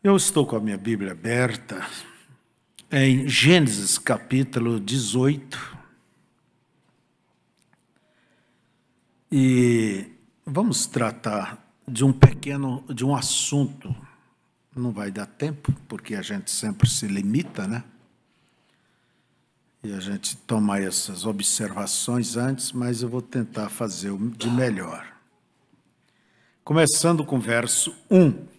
Eu estou com a minha Bíblia aberta em Gênesis capítulo 18 e vamos tratar de um assunto. Não vai dar tempo, porque a gente sempre se limita, né? E a gente toma essas observações antes, mas eu vou tentar fazer o de melhor. Começando com o verso 1.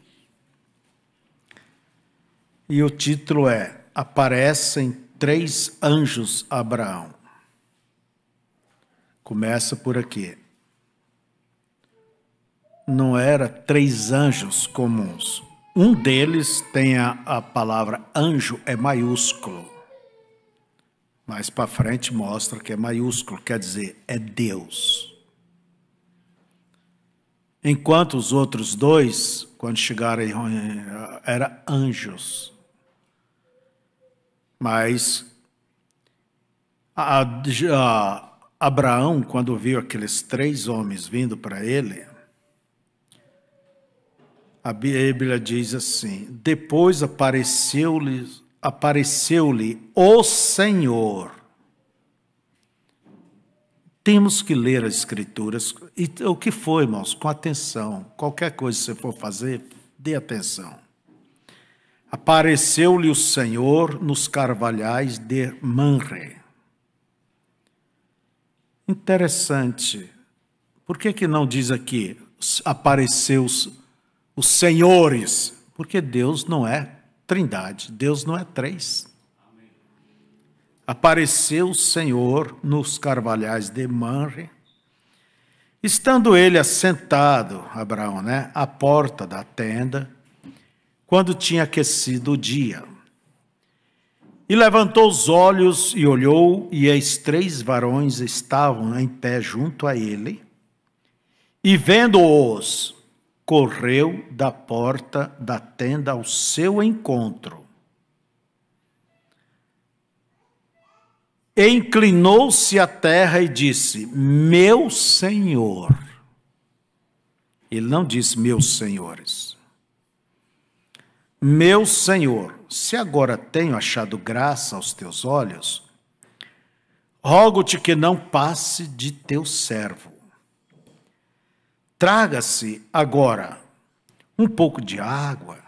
E o título é: Aparecem 3 anjos a Abraão. Começa por aqui. Não era 3 anjos comuns. Um deles tem a palavra anjo, é maiúsculo. Mais para frente mostra que é maiúsculo, quer dizer, é Deus. Enquanto os outros 2, quando chegaram, eram anjos. Mas Abraão, quando viu aqueles 3 homens vindo para ele, a Bíblia diz assim: depois apareceu-lhe o Senhor. Temos que ler as Escrituras. E o que foi, irmãos? Com atenção. Qualquer coisa que você for fazer, dê atenção. Apareceu-lhe o Senhor nos carvalhais de Mamre. Interessante. Por que não diz aqui, apareceu os senhores? Porque Deus não é trindade, Deus não é 3. Apareceu o Senhor nos carvalhais de Mamre, estando ele assentado, Abraão, né, à porta da tenda, quando tinha aquecido o dia. E levantou os olhos e olhou, e eis 3 varões estavam em pé junto a ele, e vendo-os, correu da porta da tenda ao seu encontro. E inclinou-se à terra e disse: meu Senhor. Ele não disse meus senhores. Meu Senhor, se agora tenho achado graça aos teus olhos, rogo-te que não passe de teu servo. Traga-se agora um pouco de água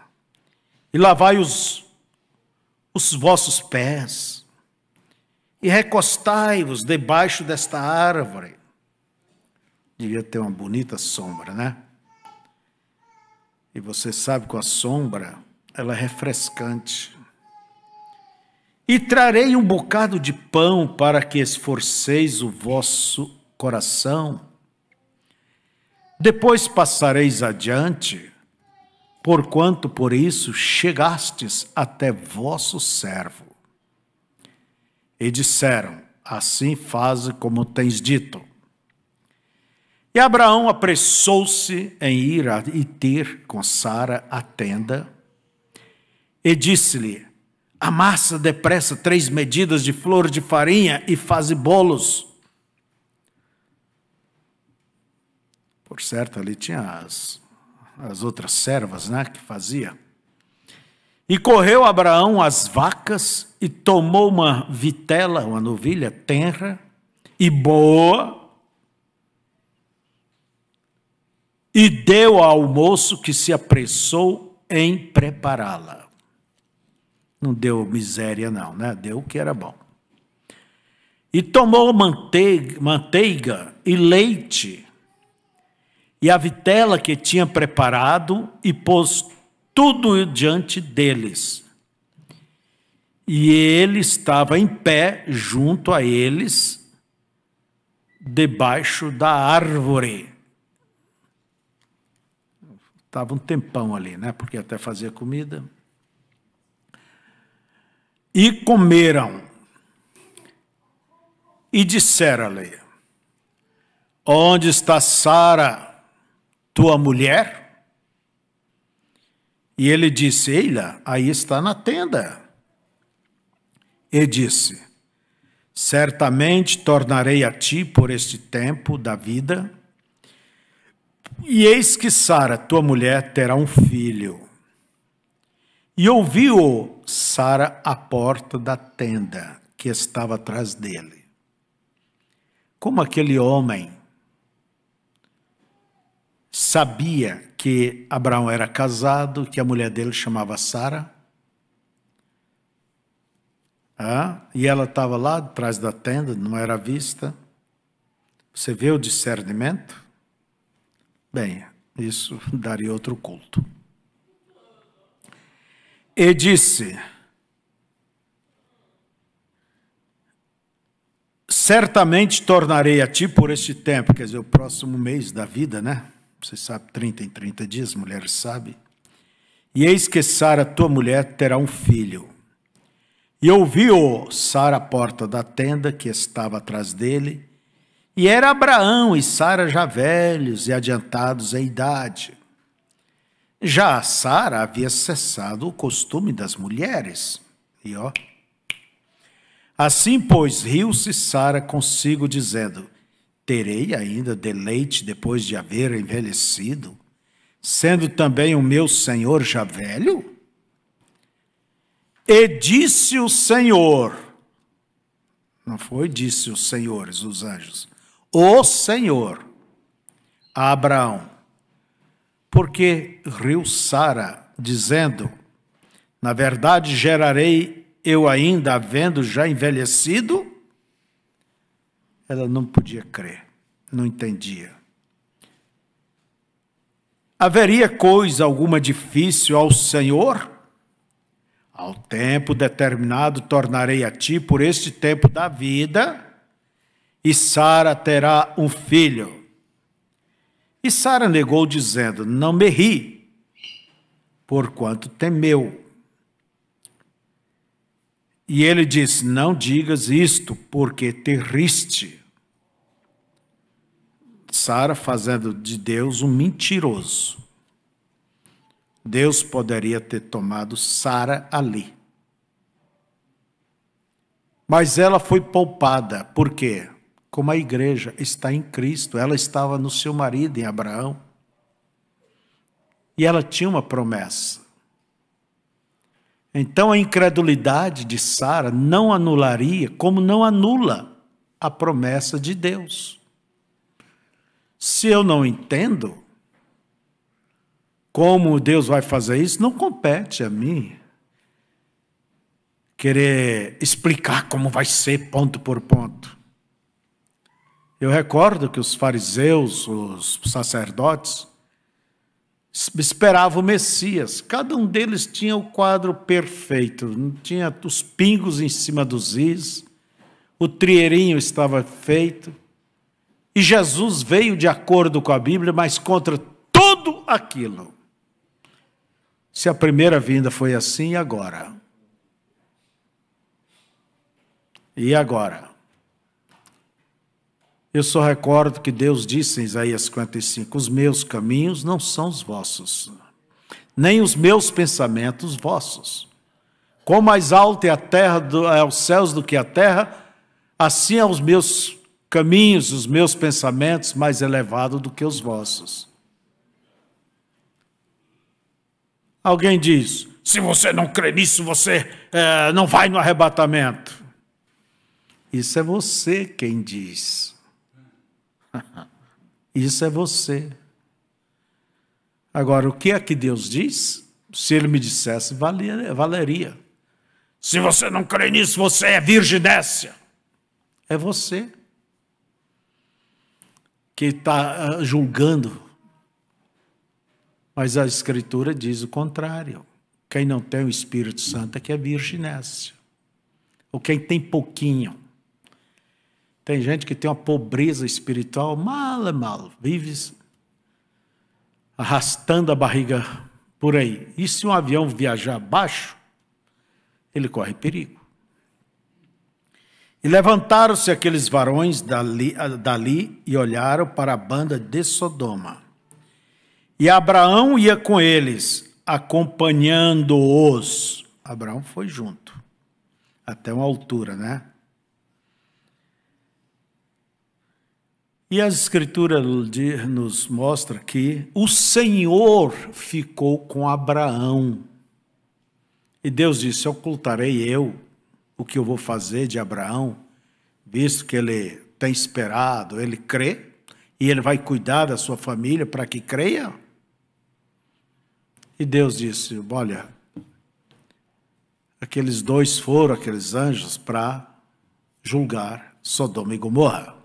e lavai os vossos pés e recostai-vos debaixo desta árvore. Devia ter uma bonita sombra, né? E você sabe que a sombra, ela é refrescante. E trarei um bocado de pão para que esforceis o vosso coração. Depois passareis adiante, porquanto por isso chegastes até vosso servo. E disseram: assim faze como tens dito. E Abraão apressou-se em ir e ter com Sara a tenda, e disse-lhe: amassa depressa 3 medidas de flor de farinha e faze bolos. Por certo, ali tinha as outras servas, né, que fazia. E correu Abraão às vacas e tomou uma vitela, uma novilha tenra e boa, e deu ao moço, que se apressou em prepará-la. Não deu miséria não, né? Deu o que era bom. E tomou manteiga e leite, e a vitela que tinha preparado, e pôs tudo diante deles. E ele estava em pé junto a eles, debaixo da árvore. Estava um tempão ali, né? Porque até fazia comida. E comeram. E disseram-lhe: onde está Sara, tua mulher? E ele disse: eila, aí está na tenda. E disse: certamente tornarei a ti por este tempo da vida, e eis que Sara, tua mulher, terá um filho. E ouviu Sara à porta da tenda que estava atrás dele. Como aquele homem sabia que Abraão era casado, que a mulher dele chamava Sara, e ela estava lá atrás da tenda, não era vista. Você vê o discernimento? Bem, isso daria outro culto. E disse: certamente tornarei a ti por este tempo, quer dizer, o próximo mês da vida, né? Você sabe, 30 em 30 dias, mulher sabe. E eis que Sara, tua mulher, terá um filho. E ouviu Sara à porta da tenda que estava atrás dele, e era Abraão e Sara já velhos e adiantados em idade. Já Sara havia cessado o costume das mulheres. E assim, pois, riu-se Sara consigo, dizendo: terei ainda deleite depois de haver envelhecido, sendo também o meu senhor já velho? E disse o Senhor, não foi disse os senhores, os anjos, o Senhor a Abraão, porque riu Sara, dizendo: na verdade gerarei eu ainda, havendo já envelhecido? Ela não podia crer, não entendia. Haveria coisa alguma difícil ao Senhor? Ao tempo determinado tornarei a ti por este tempo da vida, e Sara terá um filho. E Sara negou, dizendo: não me ri, porquanto temeu. E ele disse: não digas isto, porque te riste. Sara fazendo de Deus um mentiroso. Deus poderia ter tomado Sara ali. Mas ela foi poupada. Por quê? Como a igreja está em Cristo, ela estava no seu marido, em Abraão. E ela tinha uma promessa. Então a incredulidade de Sara não anularia, como não anula a promessa de Deus. Se eu não entendo como Deus vai fazer isso, não compete a mim querer explicar como vai ser ponto por ponto. Eu recordo que os fariseus, os sacerdotes, esperavam o Messias. Cada um deles tinha o quadro perfeito, tinha os pingos em cima dos is, o trieirinho estava feito, e Jesus veio de acordo com a Bíblia, mas contra tudo aquilo. Se a primeira vinda foi assim, e agora? E agora? Eu só recordo que Deus disse em Isaías 55, os meus caminhos não são os vossos, nem os meus pensamentos vossos. Quão mais alto é a terra, é os céus do que a terra, assim é os meus caminhos, os meus pensamentos mais elevados do que os vossos. Alguém diz: se você não crê nisso, você não vai no arrebatamento. Isso é você quem diz. Isso é você. Agora, o que é que Deus diz? Se ele me dissesse, valeria. Se você não crê nisso, você é virginécia. É você que está julgando. Mas a Escritura diz o contrário. Quem não tem o Espírito Santo é que é virginécia. Ou quem tem pouquinho. Tem gente que tem uma pobreza espiritual, mal, vive arrastando a barriga por aí. E se um avião viajar baixo, ele corre perigo. E levantaram-se aqueles varões dali e olharam para a banda de Sodoma. E Abraão ia com eles, acompanhando-os. Abraão foi junto, até uma altura, né? E a Escritura nos mostra que o Senhor ficou com Abraão. E Deus disse: ocultarei eu o que eu vou fazer de Abraão, visto que ele tem esperado, ele crê, e ele vai cuidar da sua família para que creia? E Deus disse: olha, aqueles dois foram, aqueles anjos, para julgar Sodoma e Gomorra.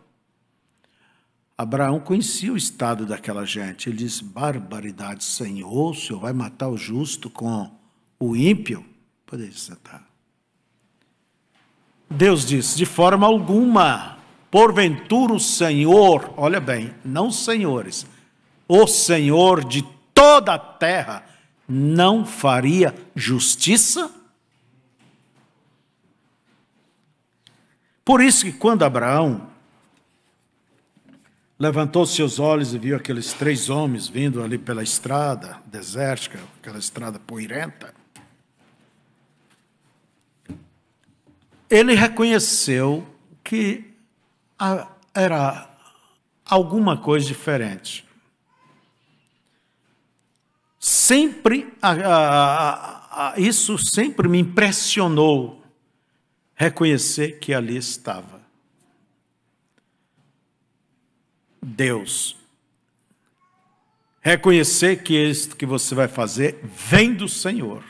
Abraão conhecia o estado daquela gente. Ele disse: barbaridade, Senhor, o Senhor vai matar o justo com o ímpio? Pode sentar. Deus disse: de forma alguma, porventura o Senhor, olha bem, não senhores, o Senhor de toda a terra não faria justiça? Por isso que quando Abraão levantou seus olhos e viu aqueles 3 homens vindo ali pela estrada desértica, aquela estrada poeirenta, ele reconheceu que era alguma coisa diferente. Isso sempre me impressionou, reconhecer que ali estava Deus. Reconhecer que isto que você vai fazer vem do Senhor.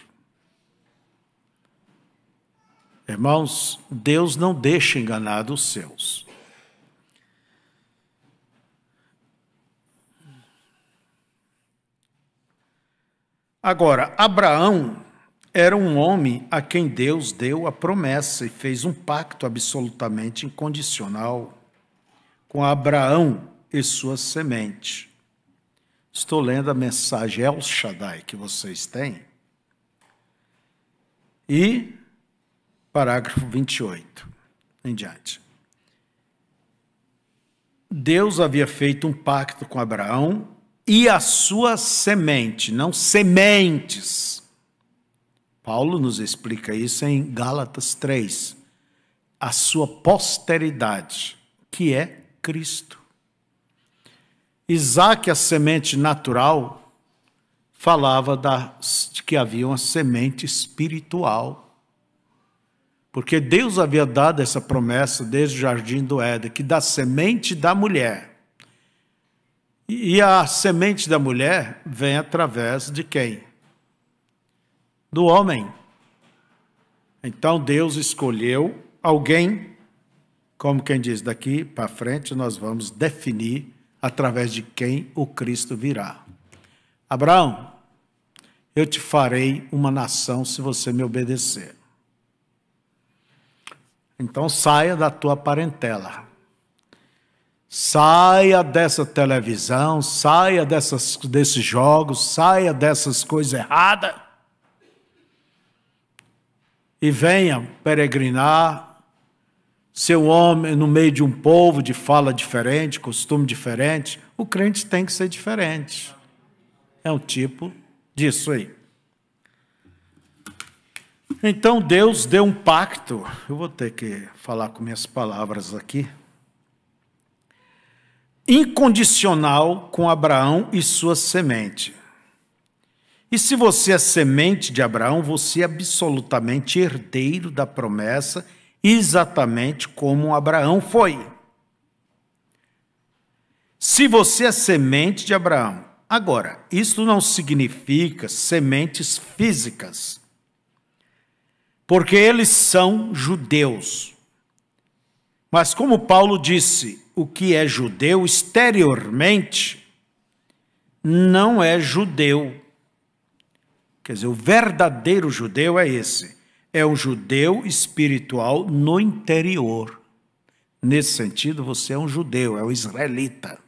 Irmãos, Deus não deixa enganar os seus. Agora, Abraão era um homem a quem Deus deu a promessa e fez um pacto absolutamente incondicional com Abraão e sua semente. Estou lendo a mensagem El Shaddai que vocês têm. E parágrafo 28 em diante. Deus havia feito um pacto com Abraão e a sua semente, não sementes. Paulo nos explica isso em Gálatas 3. A sua posteridade, que é Cristo. Isaac, a semente natural, falava de que havia uma semente espiritual. Porque Deus havia dado essa promessa desde o jardim do Éden, que da semente da mulher. E a semente da mulher vem através de quem? Do homem. Então Deus escolheu alguém, como quem diz, daqui para frente nós vamos definir através de quem o Cristo virá. Abraão, eu te farei uma nação se você me obedecer. Então saia da tua parentela. Saia dessa televisão, saia desses jogos, saia dessas coisas erradas. E venha peregrinar, ser um homem no meio de um povo de fala diferente, costume diferente. O crente tem que ser diferente. É um tipo disso aí. Então Deus deu um pacto. Eu vou ter que falar com minhas palavras aqui. Incondicional com Abraão e sua semente. E se você é semente de Abraão, você é absolutamente herdeiro da promessa, exatamente como Abraão foi. Se você é semente de Abraão, agora, isso não significa sementes físicas, porque eles são judeus. Mas como Paulo disse, o que é judeu exteriormente não é judeu. Quer dizer, o verdadeiro judeu é esse. É um judeu espiritual no interior. Nesse sentido, você é um judeu, é um israelita.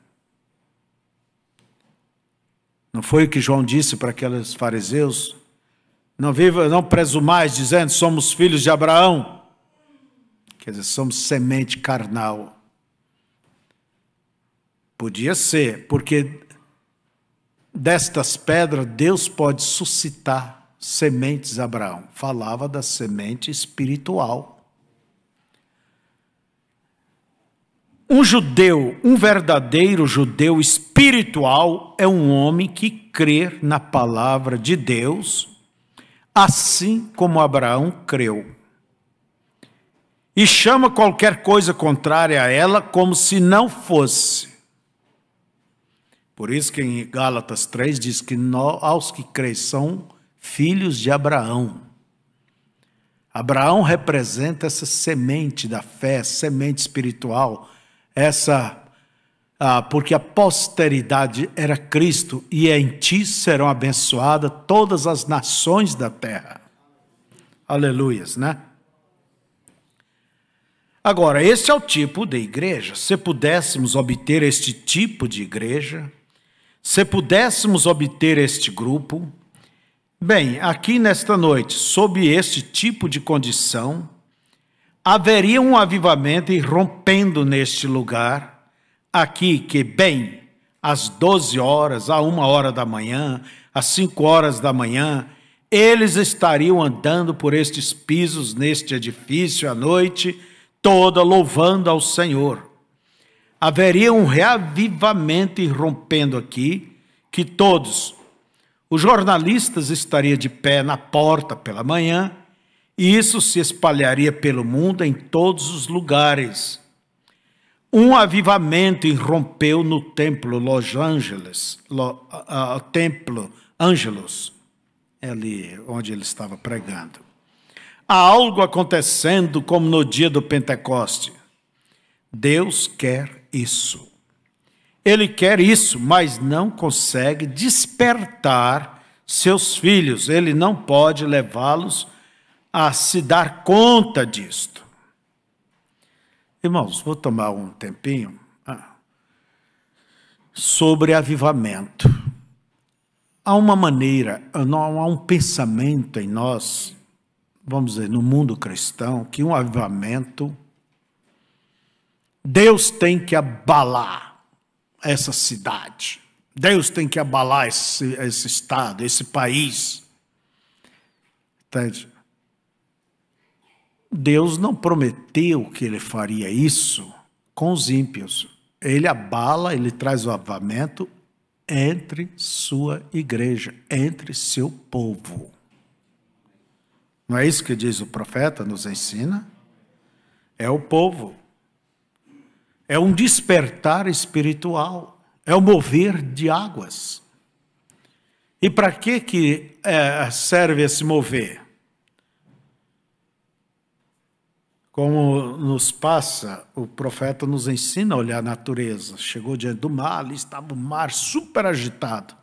Não foi o que João disse para aqueles fariseus? Não presumais dizendo, somos filhos de Abraão. Quer dizer, somos semente carnal. Podia ser, porque destas pedras Deus pode suscitar sementes de Abraão. Falava da semente espiritual. Um judeu, um verdadeiro judeu espiritual é um homem que crê na palavra de Deus, assim como Abraão creu. E chama qualquer coisa contrária a ela como se não fosse. Por isso que em Gálatas 3 diz que aos que creem são filhos de Abraão. Abraão representa essa semente da fé, semente espiritual, porque a posteridade era Cristo, e em ti serão abençoadas todas as nações da terra. Aleluias, né? Agora, este é o tipo de igreja. Se pudéssemos obter este tipo de igreja, se pudéssemos obter este grupo, bem, aqui nesta noite, sob este tipo de condição, haveria um avivamento irrompendo neste lugar, aqui que, bem, às 12 horas, à 1 hora da manhã, às 5 horas da manhã, eles estariam andando por estes pisos, neste edifício, à noite toda, louvando ao Senhor. Haveria um reavivamento irrompendo aqui, que todos, os jornalistas estariam de pé na porta pela manhã, e isso se espalharia pelo mundo em todos os lugares. Um avivamento irrompeu no templo Los Angeles, templo Angelus, ali onde ele estava pregando. Há algo acontecendo como no dia do Pentecoste. Deus quer isso. Ele quer isso, mas não consegue despertar seus filhos. Ele não pode levá-los a se dar conta disto. Irmãos, vou tomar um tempinho sobre avivamento. Há uma maneira, há um pensamento em nós, vamos dizer, no mundo cristão, que um avivamento, Deus tem que abalar essa cidade. Deus tem que abalar esse estado, esse país. Entende? Deus não prometeu que ele faria isso com os ímpios. Ele abala, ele traz o avivamento entre sua igreja, entre seu povo. Não é isso que diz o profeta, nos ensina? É o povo. É um despertar espiritual. É o mover de águas. E para que serve esse mover? Como nos passa, o profeta nos ensina a olhar a natureza. Chegou diante do mar, ali estava o mar super agitado.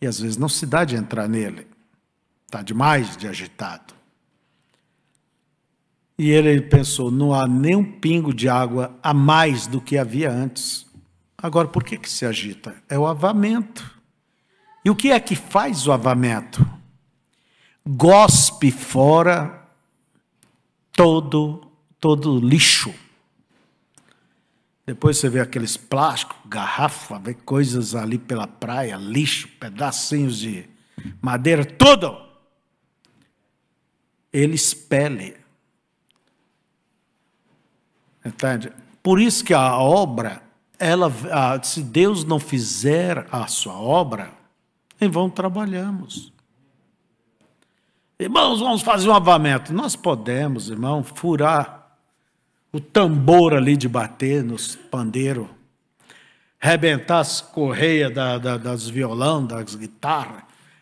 E às vezes não se dá de entrar nele. Está demais de agitado. E ele pensou, não há nem um pingo de água a mais do que havia antes. Agora, por que se agita? É o avamento. E o que é que faz o avamento? Gospe fora todo lixo. Depois você vê aqueles plásticos, garrafa, vê coisas ali pela praia, lixo, pedacinhos de madeira, tudo. Ele expele. Entende? Por isso que a obra, se Deus não fizer a sua obra, em vão trabalhamos. Irmãos, vamos fazer um avamento. Nós podemos, irmão, furar o tambor ali de bater nos pandeiros, rebentar as correias das violão, das guitarras,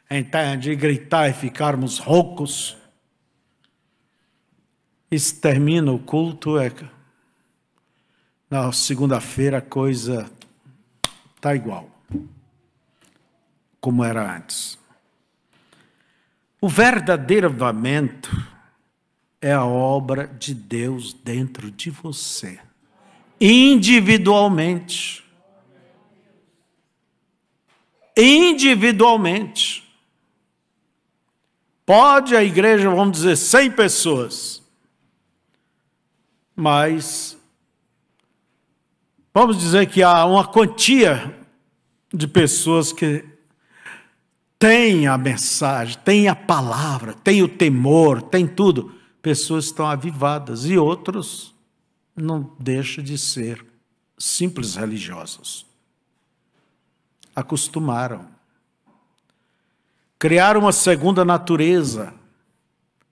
entende? E gritar e ficarmos roucos. Isso termina o culto, na segunda-feira a coisa está igual, como era antes. O verdadeiro avivamento é a obra de Deus dentro de você, individualmente. Individualmente. Pode a igreja, vamos dizer, 100 pessoas, mas vamos dizer que há uma quantia de pessoas que têm a mensagem, têm a palavra, têm o temor, têm tudo. Pessoas estão avivadas e outros não deixam de ser simples religiosos. Acostumaram. Criaram uma segunda natureza.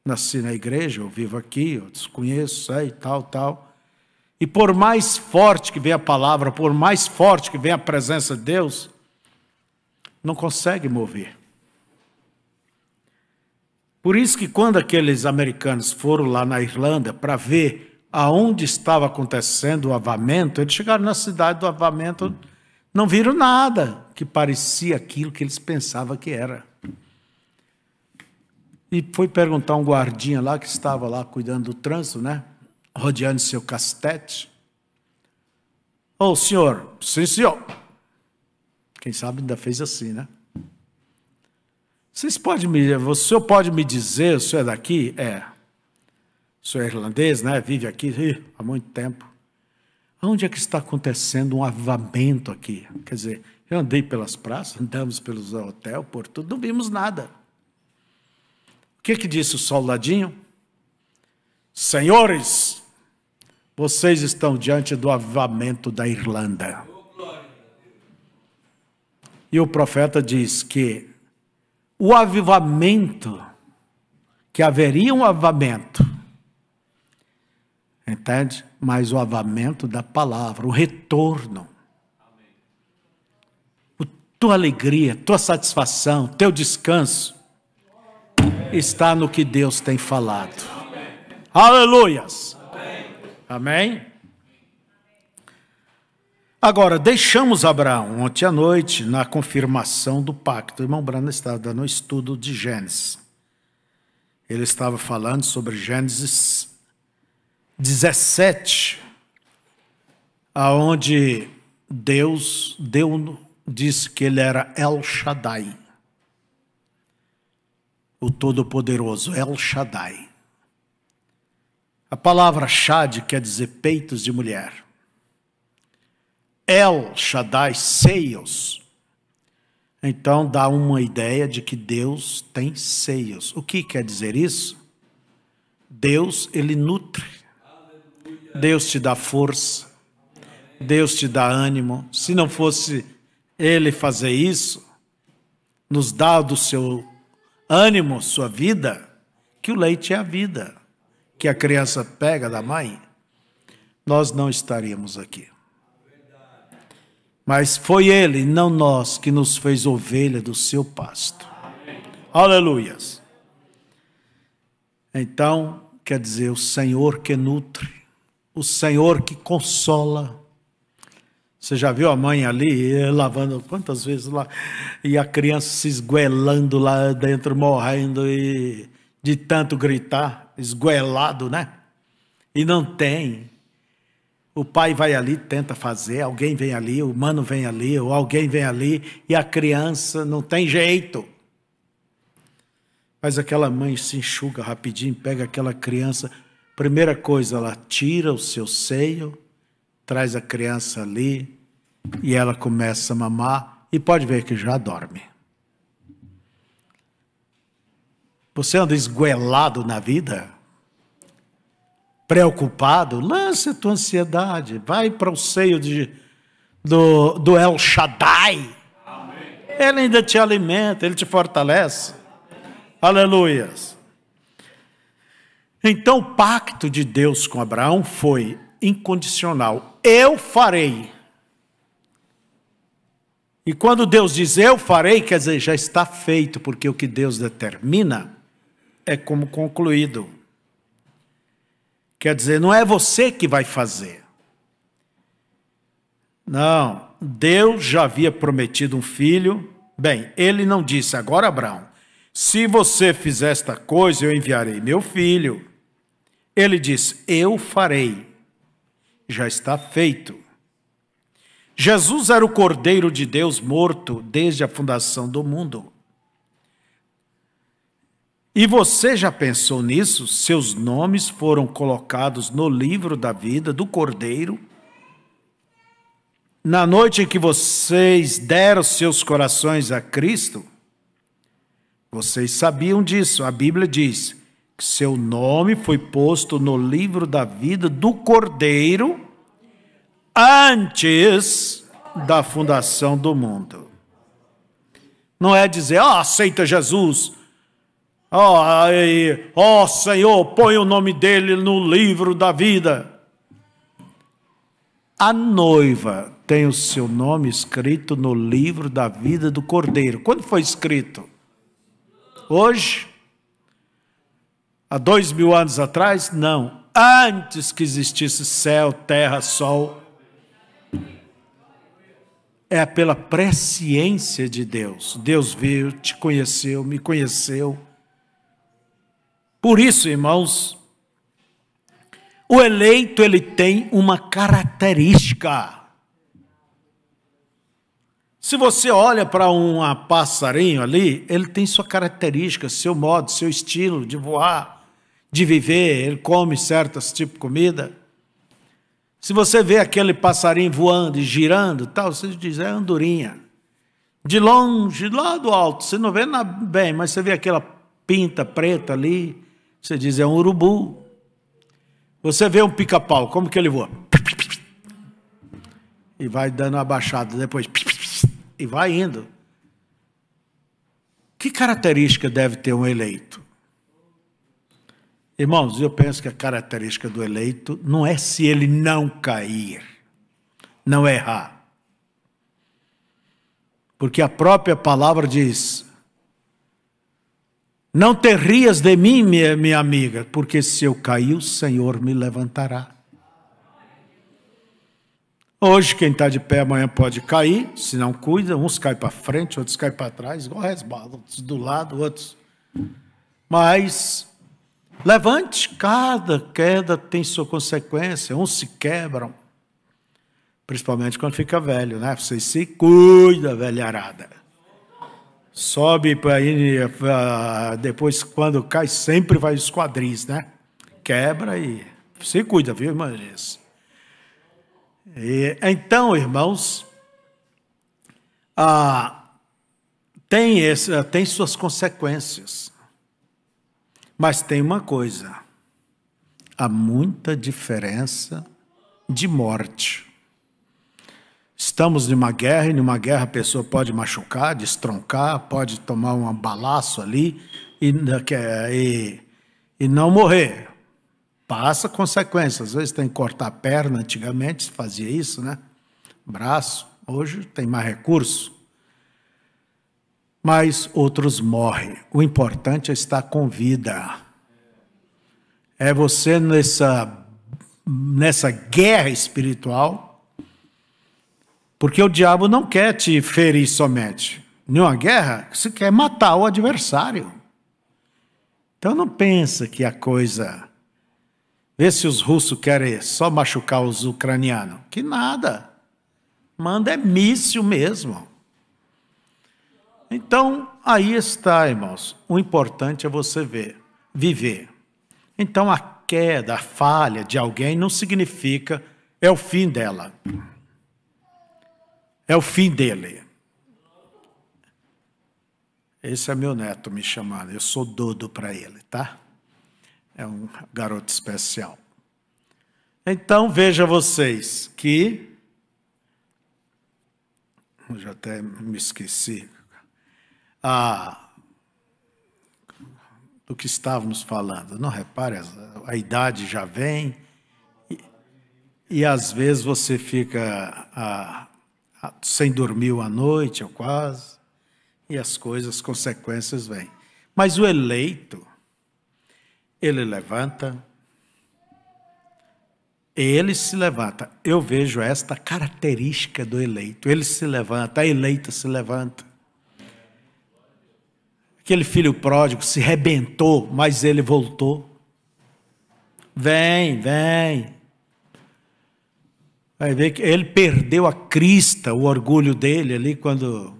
Nasci na igreja, eu vivo aqui, eu desconheço, sei, tal. E por mais forte que venha a palavra, por mais forte que venha a presença de Deus, não consegue mover. Por isso que quando aqueles americanos foram lá na Irlanda para ver aonde estava acontecendo o avamento, eles chegaram na cidade do avamento, não viram nada que parecia aquilo que eles pensavam que era. E foi perguntar a um guardinha lá que estava lá cuidando do trânsito, né? Rodeando seu castete. Ô, senhor, sim, senhor. Quem sabe ainda fez assim, né? O senhor pode me dizer, o senhor é daqui? É. O senhor é irlandês, né? Vive aqui há muito tempo. Onde é que está acontecendo um avivamento aqui? Quer dizer, eu andei pelas praças, andamos pelos hotéis, por tudo, não vimos nada. O que disse o soldadinho? Senhores, vocês estão diante do avivamento da Irlanda. E o profeta diz que o avivamento, que haveria um avivamento, entende? Mas o avivamento da palavra, o retorno. Tua alegria, tua satisfação, teu descanso está no que Deus tem falado. Aleluias! Amém? Agora, deixamos Abraão ontem à noite na confirmação do pacto. O irmão Brando estava dando um estudo de Gênesis. Ele estava falando sobre Gênesis 17, aonde Deus disse que ele era El Shaddai, o Todo-Poderoso, El Shaddai. A palavra Shad quer dizer peitos de mulher. El Shaddai, seios. Então dá uma ideia de que Deus tem seios. O que quer dizer isso? Deus, ele nutre. Deus te dá força. Deus te dá ânimo. Se não fosse ele fazer isso, nos dá do seu ânimo, sua vida, que o leite é a vida, que a criança pega da mãe, nós não estaríamos aqui. Mas foi ele, não nós, que nos fez ovelha do seu pasto. Aleluias. Então, quer dizer, o Senhor que nutre, o Senhor que consola. Você já viu a mãe ali, lavando quantas vezes lá, e a criança se esguelando lá dentro, morrendo, e de tanto gritar, esguelado, né? E não tem. O pai vai ali, tenta fazer, alguém vem ali, o mano vem ali, ou alguém vem ali, e a criança não tem jeito. Mas aquela mãe se enxuga rapidinho, pega aquela criança, primeira coisa, ela tira o seu seio, traz a criança ali, e ela começa a mamar, e pode ver que já dorme. Você anda esguelado na vida? Preocupado? Lance a tua ansiedade, vai para o seio do El Shaddai. Amém. Ele ainda te alimenta, ele te fortalece. Aleluias. Então o pacto de Deus com Abraão foi incondicional. Eu farei. E quando Deus diz eu farei, quer dizer, já está feito, porque o que Deus determina é como concluído. Quer dizer, não é você que vai fazer. Não, Deus já havia prometido um filho. Bem, ele não disse, agora Abraão, se você fizer esta coisa, eu enviarei meu filho. Ele disse, eu farei. Já está feito. Jesus era o Cordeiro de Deus morto desde a fundação do mundo. E você já pensou nisso? Seus nomes foram colocados no livro da vida do Cordeiro. Na noite em que vocês deram seus corações a Cristo, vocês sabiam disso. A Bíblia diz que seu nome foi posto no livro da vida do Cordeiro antes da fundação do mundo. Não é dizer, aceita Jesus. Senhor, põe o nome dele no livro da vida. A noiva tem o seu nome escrito no livro da vida do Cordeiro. Quando foi escrito? Hoje? Há 2000 anos atrás? Não. Antes que existisse céu, terra, sol. É pela presciência de Deus. Deus veio, te conheceu, me conheceu. Por isso, irmãos, o eleito, ele tem uma característica. Se você olha para um passarinho ali, ele tem sua característica, seu modo, seu estilo de voar, de viver, ele come certos tipos de comida. Se você vê aquele passarinho voando e girando, tal, você diz, é andorinha. De longe, lá do alto, você não vê nada bem, mas você vê aquela pinta preta ali, você diz, é um urubu. Você vê um pica-pau, como que ele voa? E vai dando uma baixada depois. E vai indo. Que característica deve ter um eleito? Irmãos, eu penso que a característica do eleito não é se ele não cair, não errar. Porque a própria palavra diz, não te rias de mim, minha amiga, porque se eu cair, o Senhor me levantará. Hoje, quem está de pé, amanhã pode cair, se não cuida, uns caem para frente, outros caem para trás, igual resbala, outros do lado, outros. Mas levante, cada queda tem sua consequência, uns se quebram, principalmente quando fica velho, né? Você se cuida, velharada. Sobe para aí, depois quando cai, sempre vai os quadris, né? Quebra e se cuida, viu, irmãs? Então, irmãos, tem suas consequências. Mas tem uma coisa, há muita diferença de morte. Estamos numa guerra, e numa guerra a pessoa pode machucar, destroncar, pode tomar um balaço ali e não morrer. Passa consequências, às vezes tem que cortar a perna, antigamente se fazia isso, né? Braço, hoje tem mais recurso. Mas outros morrem. O importante é estar com vida. É você nessa guerra espiritual, porque o diabo não quer te ferir somente. Numa guerra, você quer matar o adversário. Então não pensa que a coisa... Vê se os russos querem só machucar os ucranianos. Que nada. Manda é míssil mesmo. Então, aí está, irmãos. O importante é você viver. Então, a queda, a falha de alguém não significa é o fim dela. É o fim dele. Esse é meu neto me chamando. Eu sou dodo para ele, tá? É um garoto especial. Então, veja vocês que... Eu já até me esqueci. Do que estávamos falando. Não repare, a idade já vem e às vezes você fica sem dormir uma noite ou quase, e as consequências vêm. Mas o eleito... Ele se levanta. Eu vejo esta característica do eleito. Ele se levanta, a eleita se levanta. Aquele filho pródigo se rebentou, mas ele voltou. Vem. Vai ver que ele perdeu a crista, o orgulho dele ali, quando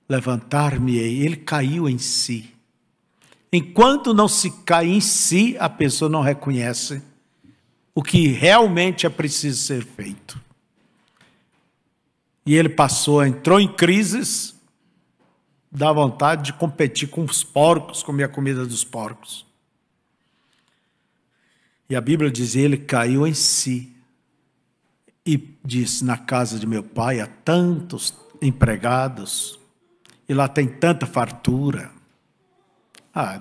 levantar-me-ei. Ele caiu em si. Enquanto não se cai em si, a pessoa não reconhece o que realmente é preciso ser feito. E ele entrou em crises, dá vontade de competir com os porcos, comer a comida dos porcos. E a Bíblia diz, ele caiu em si. E disse, na casa de meu pai há tantos empregados, e lá tem tanta fartura.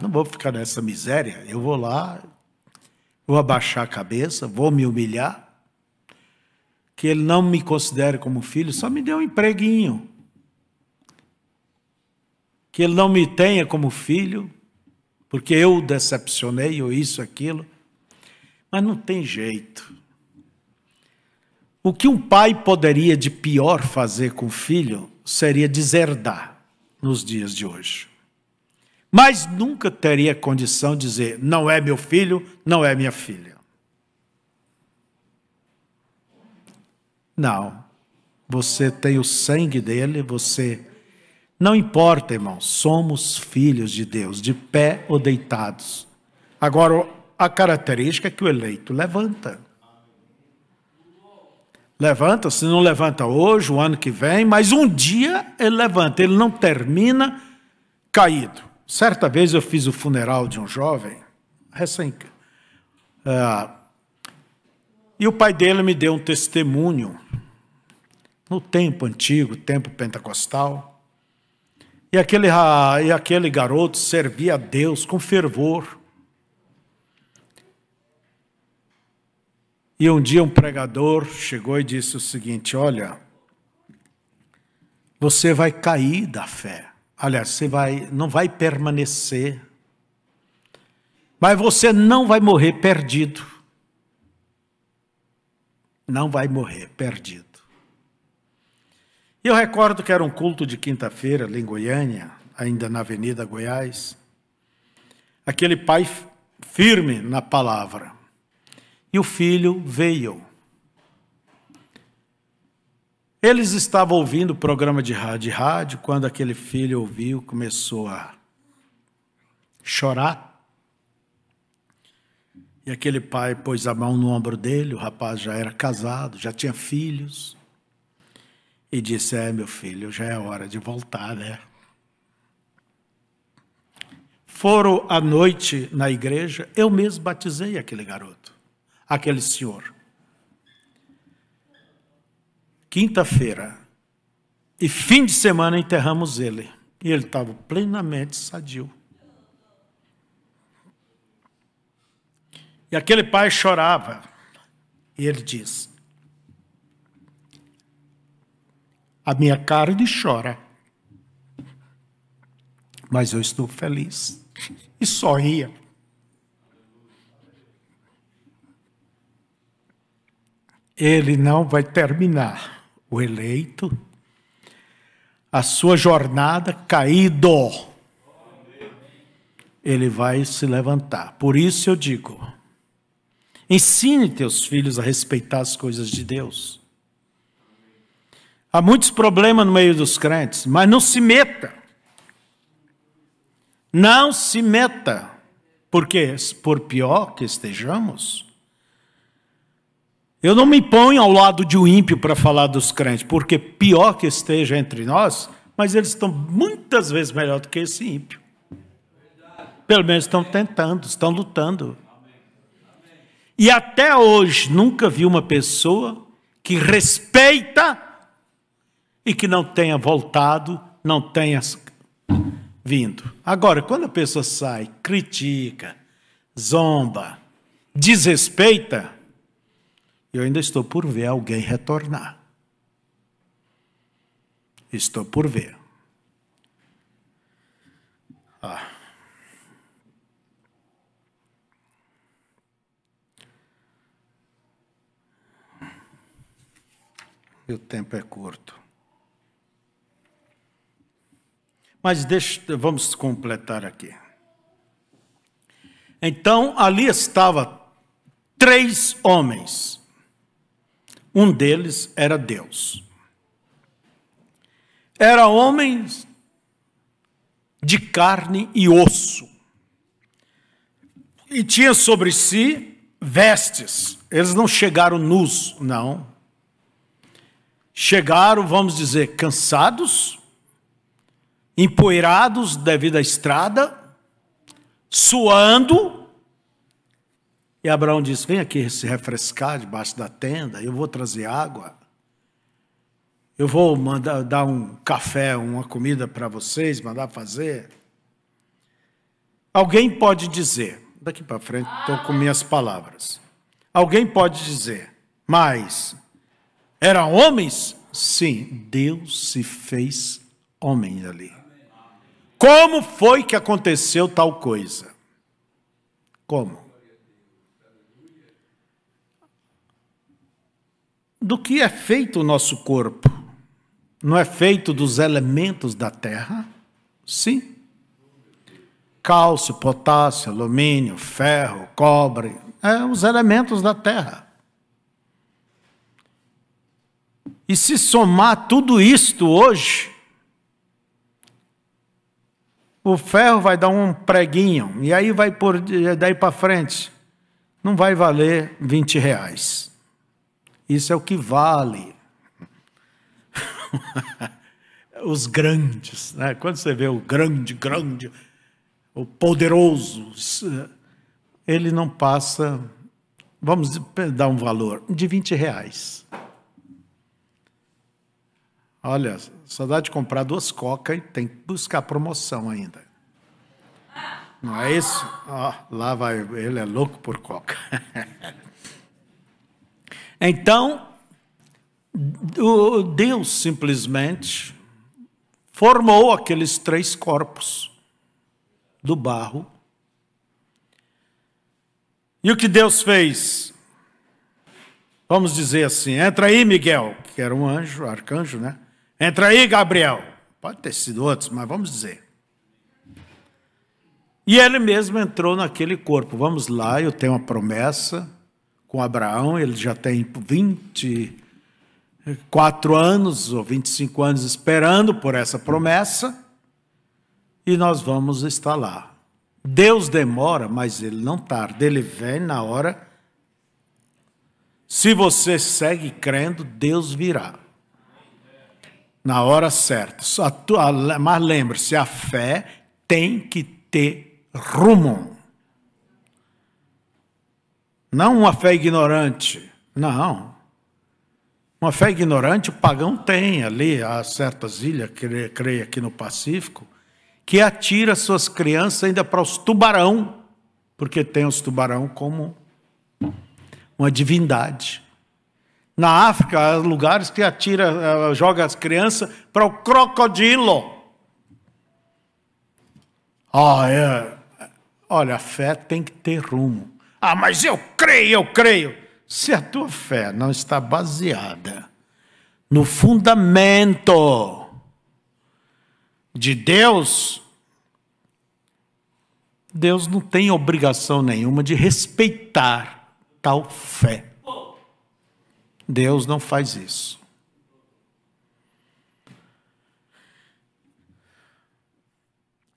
Não vou ficar nessa miséria, eu vou lá, vou abaixar a cabeça, vou me humilhar, que ele não me considere como filho, só me dê um empreguinho. Que ele não me tenha como filho, porque eu decepcionei, ou isso, aquilo. Mas não tem jeito. O que um pai poderia de pior fazer com o filho seria deserdar nos dias de hoje. Mas nunca teria condição de dizer, não é meu filho, não é minha filha. Não. Você tem o sangue dele, você... Não importa, irmãos, somos filhos de Deus, de pé ou deitados. Agora, a característica é que o eleito levanta. Levanta, se não levanta hoje, o ano que vem, mas um dia ele levanta, ele não termina caído. Certa vez eu fiz o funeral de um jovem, e o pai dele me deu um testemunho, no tempo antigo, tempo pentecostal, e aquele garoto servia a Deus com fervor. E um dia um pregador chegou e disse o seguinte, olha, você vai cair da fé. Aliás, você não vai permanecer. Mas você não vai morrer perdido. Não vai morrer perdido. E eu recordo que era um culto de quinta-feira, ali em Goiânia, ainda na Avenida Goiás. Aquele pai firme na palavra. E o filho veio. Eles estavam ouvindo o programa de rádio, quando aquele filho ouviu, começou a chorar. E aquele pai pôs a mão no ombro dele, o rapaz já era casado, já tinha filhos. E disse, meu filho, já é hora de voltar, né? Foram à noite na igreja, eu mesmo batizei aquele garoto, aquele senhor. Quinta-feira, e fim de semana enterramos ele. E ele estava plenamente sadio. E aquele pai chorava. E ele disse, a minha carne chora, mas eu estou feliz. E sorria. Ele não vai terminar, o eleito, a sua jornada caído. Ele vai se levantar. Por isso eu digo, ensine teus filhos a respeitar as coisas de Deus. Há muitos problemas no meio dos crentes, mas não se meta. Não se meta. Porque, por pior que estejamos, eu não me ponho ao lado de um ímpio para falar dos crentes, porque pior que esteja entre nós, mas eles estão muitas vezes melhor do que esse ímpio. Pelo menos estão tentando, estão lutando. E até hoje nunca vi uma pessoa que respeita e que não tenha voltado, não tenha vindo. Agora, quando a pessoa sai, critica, zomba, desrespeita, eu ainda estou por ver alguém retornar. Estou por ver. E o tempo é curto. Mas vamos completar aqui. Então, ali estavam 3 homens. Um deles era Deus. Era homens de carne e osso. E tinha sobre si vestes. Eles não chegaram nus, não. Chegaram, vamos dizer, cansados, empoeirados devido à estrada, suando. E Abraão disse, vem aqui se refrescar debaixo da tenda, eu vou trazer água. eu vou mandar dar um café, uma comida para vocês, mandar fazer. Alguém pode dizer, daqui para frente estou com minhas palavras. Alguém pode dizer, mas eram homens? Sim, Deus se fez homem ali. Como foi que aconteceu tal coisa? Como? Do que é feito o nosso corpo? Não é feito dos elementos da terra? Sim. Cálcio, potássio, alumínio, ferro, cobre, os elementos da terra. E se somar tudo isto hoje, o ferro vai dar um preguinho, e aí vai por daí para frente, não vai valer R$20. Isso é o que vale. Os grandes, né? Quando você vê o grande, o poderoso, ele não passa, vamos dar um valor, de R$20. Olha, só dá de comprar 2 coca e tem que buscar promoção ainda. Não é isso? Lá vai, ele é louco por coca. Então, Deus simplesmente formou aqueles 3 corpos do barro. E o que Deus fez? Vamos dizer assim, entra aí, Miguel, que era um anjo, arcanjo, né? Entra aí, Gabriel. Pode ter sido outros, mas vamos dizer. E ele mesmo entrou naquele corpo. Vamos lá, eu tenho uma promessa com Abraão, ele já tem 24 anos ou 25 anos esperando por essa promessa, e nós vamos estar lá. Deus demora, mas ele não tarda, ele vem na hora. Se você segue crendo, Deus virá. Na hora certa. Mas lembre-se, a fé tem que ter rumo. Não uma fé ignorante. Não. Uma fé ignorante o pagão tem ali, há certas ilhas, creio aqui no Pacífico, que atira suas crianças ainda para os tubarão, porque tem os tubarão como uma divindade. Na África, há lugares que joga as crianças para o crocodilo. Olha, a fé tem que ter rumo. Mas eu creio. Se a tua fé não está baseada no fundamento de Deus, Deus não tem obrigação nenhuma de respeitar tal fé. Deus não faz isso.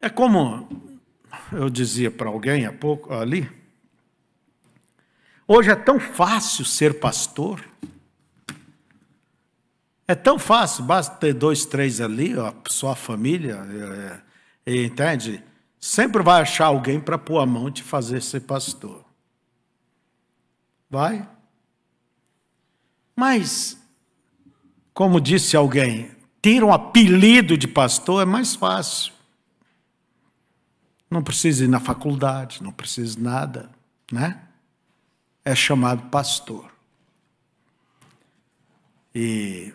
É como eu dizia para alguém há pouco ali, hoje é tão fácil ser pastor. É tão fácil, basta ter 2, 3 ali, só a família, entende? Sempre vai achar alguém para pôr a mão e te fazer ser pastor. Vai. Mas, como disse alguém, ter um apelido de pastor é mais fácil. Não precisa ir na faculdade, não precisa nada, né? É chamado pastor. E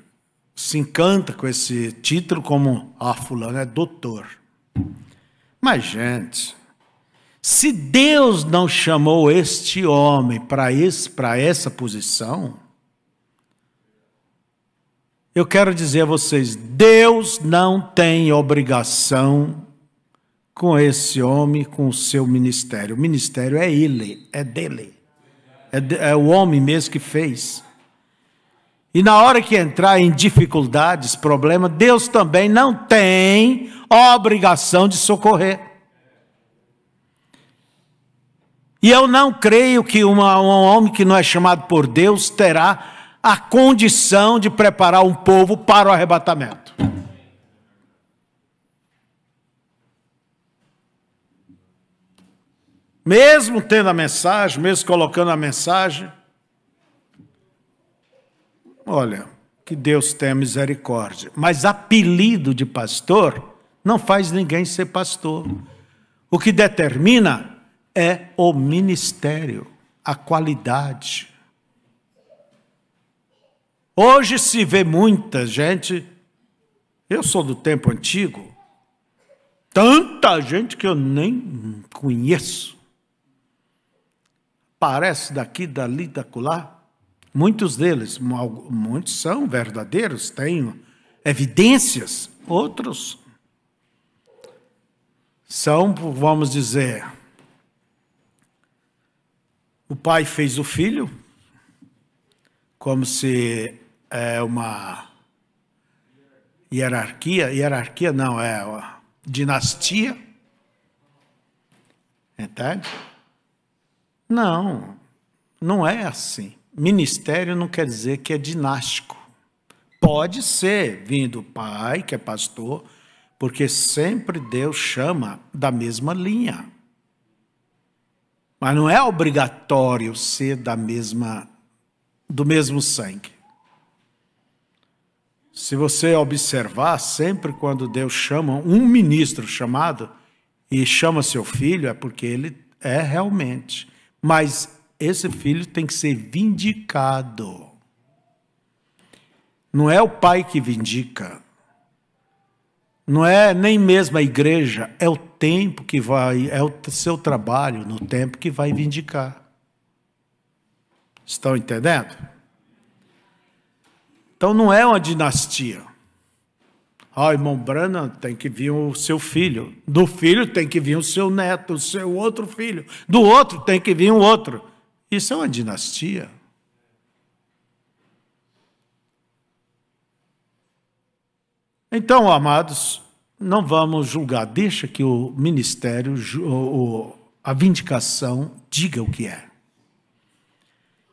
se encanta com esse título como, fulano é doutor. Mas, gente, se Deus não chamou este homem para essa posição, eu quero dizer a vocês, Deus não tem obrigação com esse homem, com o seu ministério. O ministério é ele, é dele. É o homem mesmo que fez. E na hora que entrar em dificuldades, problema, Deus também não tem obrigação de socorrer. E eu não creio que um homem que não é chamado por Deus terá a condição de preparar um povo para o arrebatamento. Mesmo tendo a mensagem, mesmo colocando a mensagem, olha, que Deus tenha misericórdia. Mas apelido de pastor não faz ninguém ser pastor. O que determina é o ministério, a qualidade. Hoje se vê muita gente, eu sou do tempo antigo, tanta gente que eu nem conheço. Parece daqui, dali, dacolá. Muitos deles, muitos são verdadeiros, têm evidências. Outros são, vamos dizer, o pai fez o filho, como se é uma hierarquia não, é uma dinastia. Entende? Não, não é assim. Ministério não quer dizer que é dinástico. Pode ser vindo do pai, que é pastor, porque sempre Deus chama da mesma linha. Mas não é obrigatório ser do mesmo sangue. Se você observar, sempre quando Deus chama um ministro chamado e chama seu filho, é porque ele é realmente. Mas esse filho tem que ser vindicado. Não é o pai que vindica. Não é nem mesmo a igreja, é o tempo que vai, é o seu trabalho no tempo que vai vindicar. Estão entendendo? Então não é uma dinastia. Irmão Branham, tem que vir o seu filho. Do filho tem que vir o seu neto, o seu outro filho. Do outro tem que vir um outro. Isso é uma dinastia. Então, amados, não vamos julgar. Deixa que o ministério, a vindicação, diga o que é.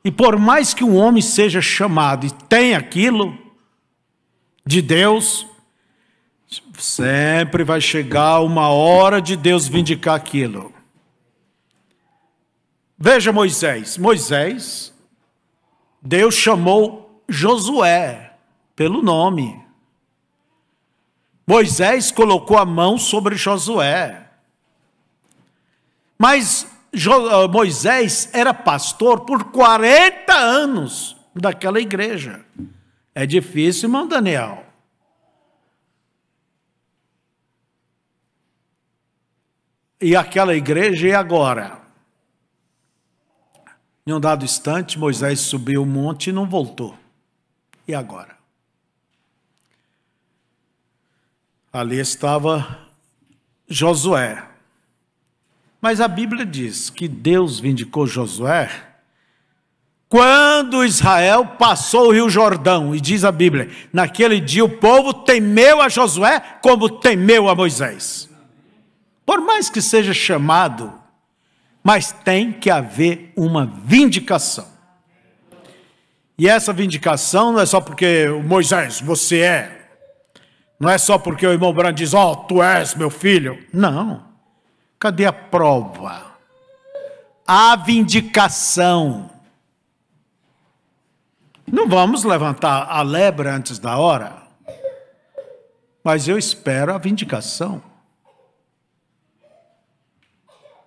E por mais que um homem seja chamado e tenha aquilo de Deus, sempre vai chegar uma hora de Deus vindicar aquilo. Veja Moisés. Moisés, Deus chamou Josué pelo nome. Moisés colocou a mão sobre Josué. Mas Moisés era pastor por 40 anos daquela igreja. É difícil, irmão Daniel. E aquela igreja, e agora? Em um dado instante, Moisés subiu o monte e não voltou. E agora? Ali estava Josué. Mas a Bíblia diz que Deus vindicou Josué quando Israel passou o Rio Jordão. E diz a Bíblia, naquele dia o povo temeu a Josué como temeu a Moisés. Por mais que seja chamado, mas tem que haver uma vindicação. E essa vindicação não é só porque Moisés, você é. Não é só porque o irmão Branham diz, tu és meu filho. Não. Cadê a prova? A vindicação. Não vamos levantar a lebre antes da hora, mas eu espero a vindicação.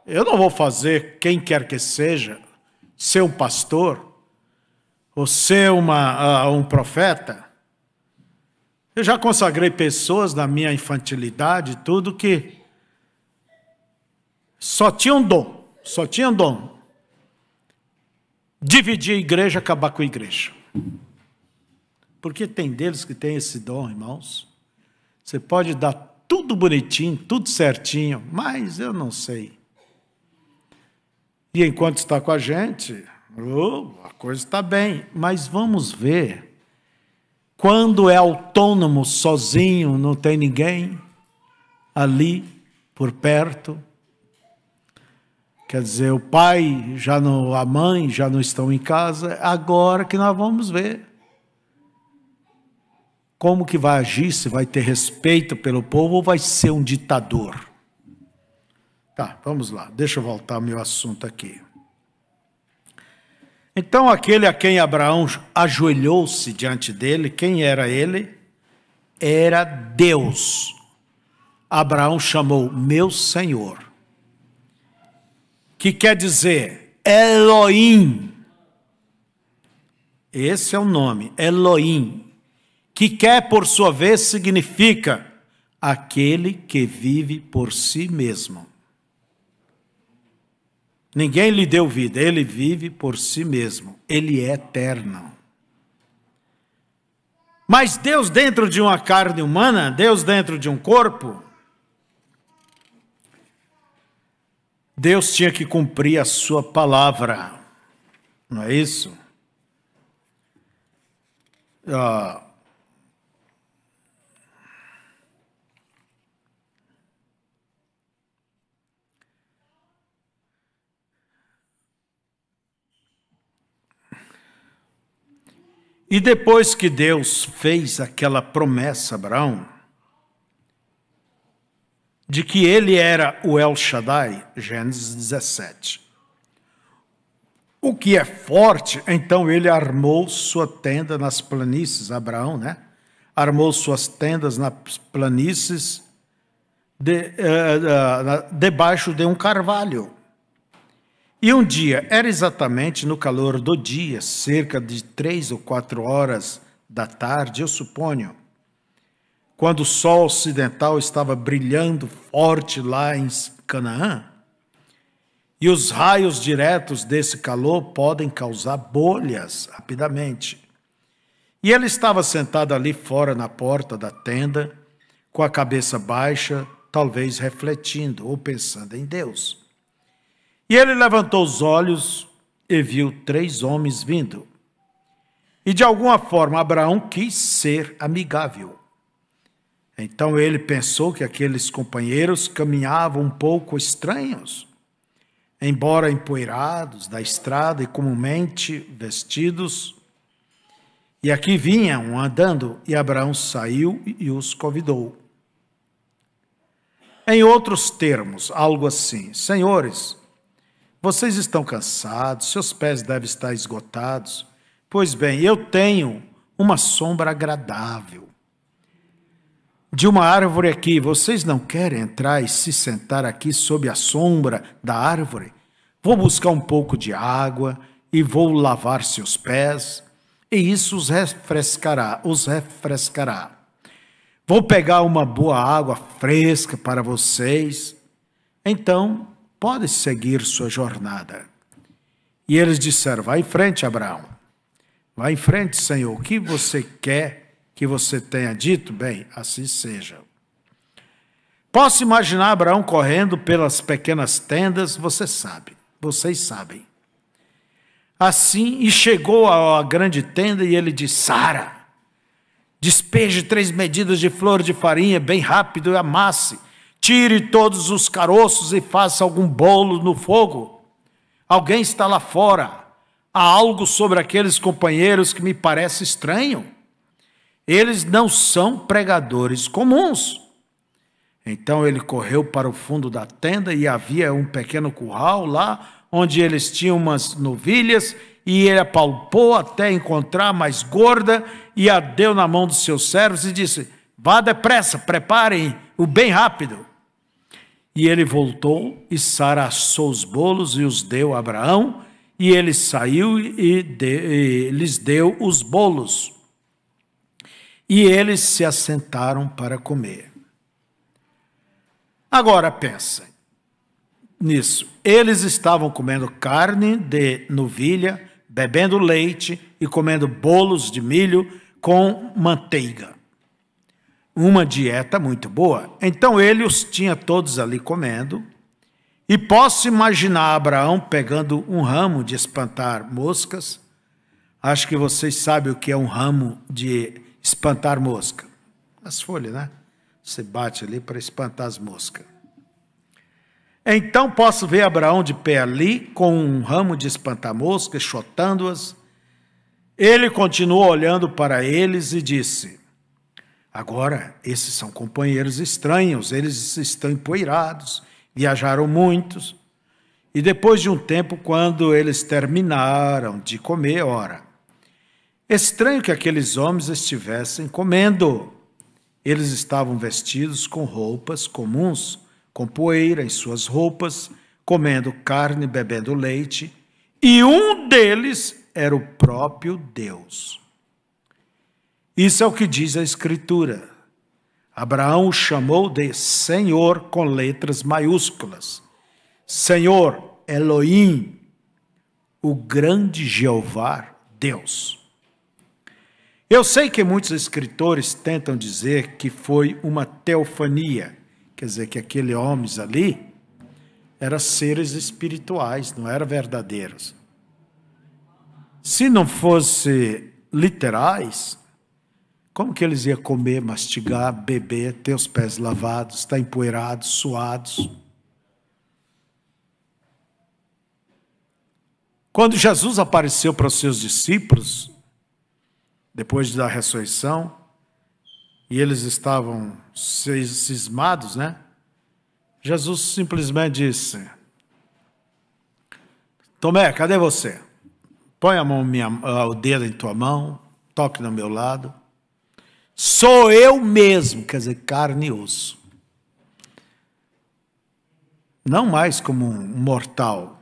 Eu não vou fazer quem quer que seja, ser um pastor, ou ser um profeta. Eu já consagrei pessoas na minha infantilidade, tudo que só tinham dom. Dividir a igreja, acabar com a igreja. Porque tem deles que tem esse dom, irmãos. Você pode dar tudo bonitinho, tudo certinho, mas eu não sei. E enquanto está com a gente, a coisa está bem. Mas vamos ver. Quando é autônomo, sozinho, não tem ninguém ali por perto. Quer dizer, o pai, a mãe já não estão em casa. Agora que nós vamos ver como que vai agir, se vai ter respeito pelo povo ou vai ser um ditador. Tá, vamos lá. Deixa eu voltar ao meu assunto aqui. Então aquele a quem Abraão ajoelhou-se diante dele, quem era ele? Era Deus. Abraão chamou meu Senhor, que quer dizer Elohim. Esse é o nome, Elohim, que quer por sua vez significa aquele que vive por si mesmo. Ninguém lhe deu vida, ele vive por si mesmo, ele é eterno. Mas Deus dentro de uma carne humana, Deus dentro de um corpo, Deus tinha que cumprir a sua palavra, não é isso? E depois que Deus fez aquela promessa a Abraão, de que ele era o El Shaddai, Gênesis 17. O que é forte, então ele armou sua tenda nas planícies, Abraão, né? Armou suas tendas nas planícies debaixo de um carvalho. E um dia, era exatamente no calor do dia, cerca de 3 ou 4 horas da tarde, eu suponho, quando o sol ocidental estava brilhando forte lá em Canaã, e os raios diretos desse calor podem causar bolhas rapidamente. E ele estava sentado ali fora na porta da tenda, com a cabeça baixa, talvez refletindo ou pensando em Deus. E ele levantou os olhos e viu 3 homens vindo. E de alguma forma Abraão quis ser amigável. Então ele pensou que aqueles companheiros caminhavam um pouco estranhos, embora empoeirados da estrada e comumente vestidos. E aqui vinham andando, e Abraão saiu e os convidou. Em outros termos, algo assim: senhores, vocês estão cansados, seus pés devem estar esgotados. Pois bem, eu tenho uma sombra agradável de uma árvore aqui. Vocês não querem entrar e se sentar aqui sob a sombra da árvore? Vou buscar um pouco de água e vou lavar seus pés, e isso os refrescará. Vou pegar uma boa água fresca para vocês. Então, pode seguir sua jornada. E eles disseram: vai em frente, Abraão. Vai em frente, Senhor. O que você quer que você tenha dito? Bem, assim seja. Posso imaginar Abraão correndo pelas pequenas tendas, vocês sabem. Assim, e chegou à grande tenda e ele disse: Sara, despeje 3 medidas de flor de farinha bem rápido e amasse. Tire todos os caroços e faça algum bolo no fogo. Alguém está lá fora. Há algo sobre aqueles companheiros que me parece estranho. Eles não são pregadores comuns. Então ele correu para o fundo da tenda e havia um pequeno curral lá, onde eles tinham umas novilhas, e ele apalpou até encontrar a mais gorda e a deu na mão dos seus servos e disse: vá depressa, preparem o bem rápido. E ele voltou e Sara assou os bolos e os deu a Abraão, e ele saiu e lhes deu os bolos. E eles se assentaram para comer. Agora pensem nisso. Eles estavam comendo carne de novilha, bebendo leite e comendo bolos de milho com manteiga. Uma dieta muito boa. Então ele os tinha todos ali comendo. E posso imaginar Abraão pegando um ramo de espantar moscas. Acho que vocês sabem o que é um ramo de espantar mosca. As folhas, né? Você bate ali para espantar as moscas. Então posso ver Abraão de pé ali, com um ramo de espantar moscas, chotando-as. Ele continuou olhando para eles e disse: agora, esses são companheiros estranhos, eles estão empoeirados, viajaram muitos, E depois de um tempo, quando eles terminaram de comer, ora, estranho que aqueles homens estivessem comendo. Eles estavam vestidos com roupas comuns, com poeira em suas roupas, comendo carne e bebendo leite, e um deles era o próprio Deus. Isso é o que diz a Escritura. Abraão o chamou de Senhor com letras maiúsculas. Senhor, Elohim, o grande Jeová, Deus. Eu sei que muitos escritores tentam dizer que foi uma teofania, quer dizer, que aqueles homens ali eram seres espirituais, não eram verdadeiros. Se não fosse literais, como que eles iam comer, mastigar, beber, ter os pés lavados, estar empoeirados, suados? Quando Jesus apareceu para os seus discípulos, depois da ressurreição, e eles estavam cismados, né? Jesus simplesmente disse: Tomé, cadê você? Põe o dedo em tua mão, toque no meu lado. Sou eu mesmo, quer dizer, carne e osso. Não mais como um mortal,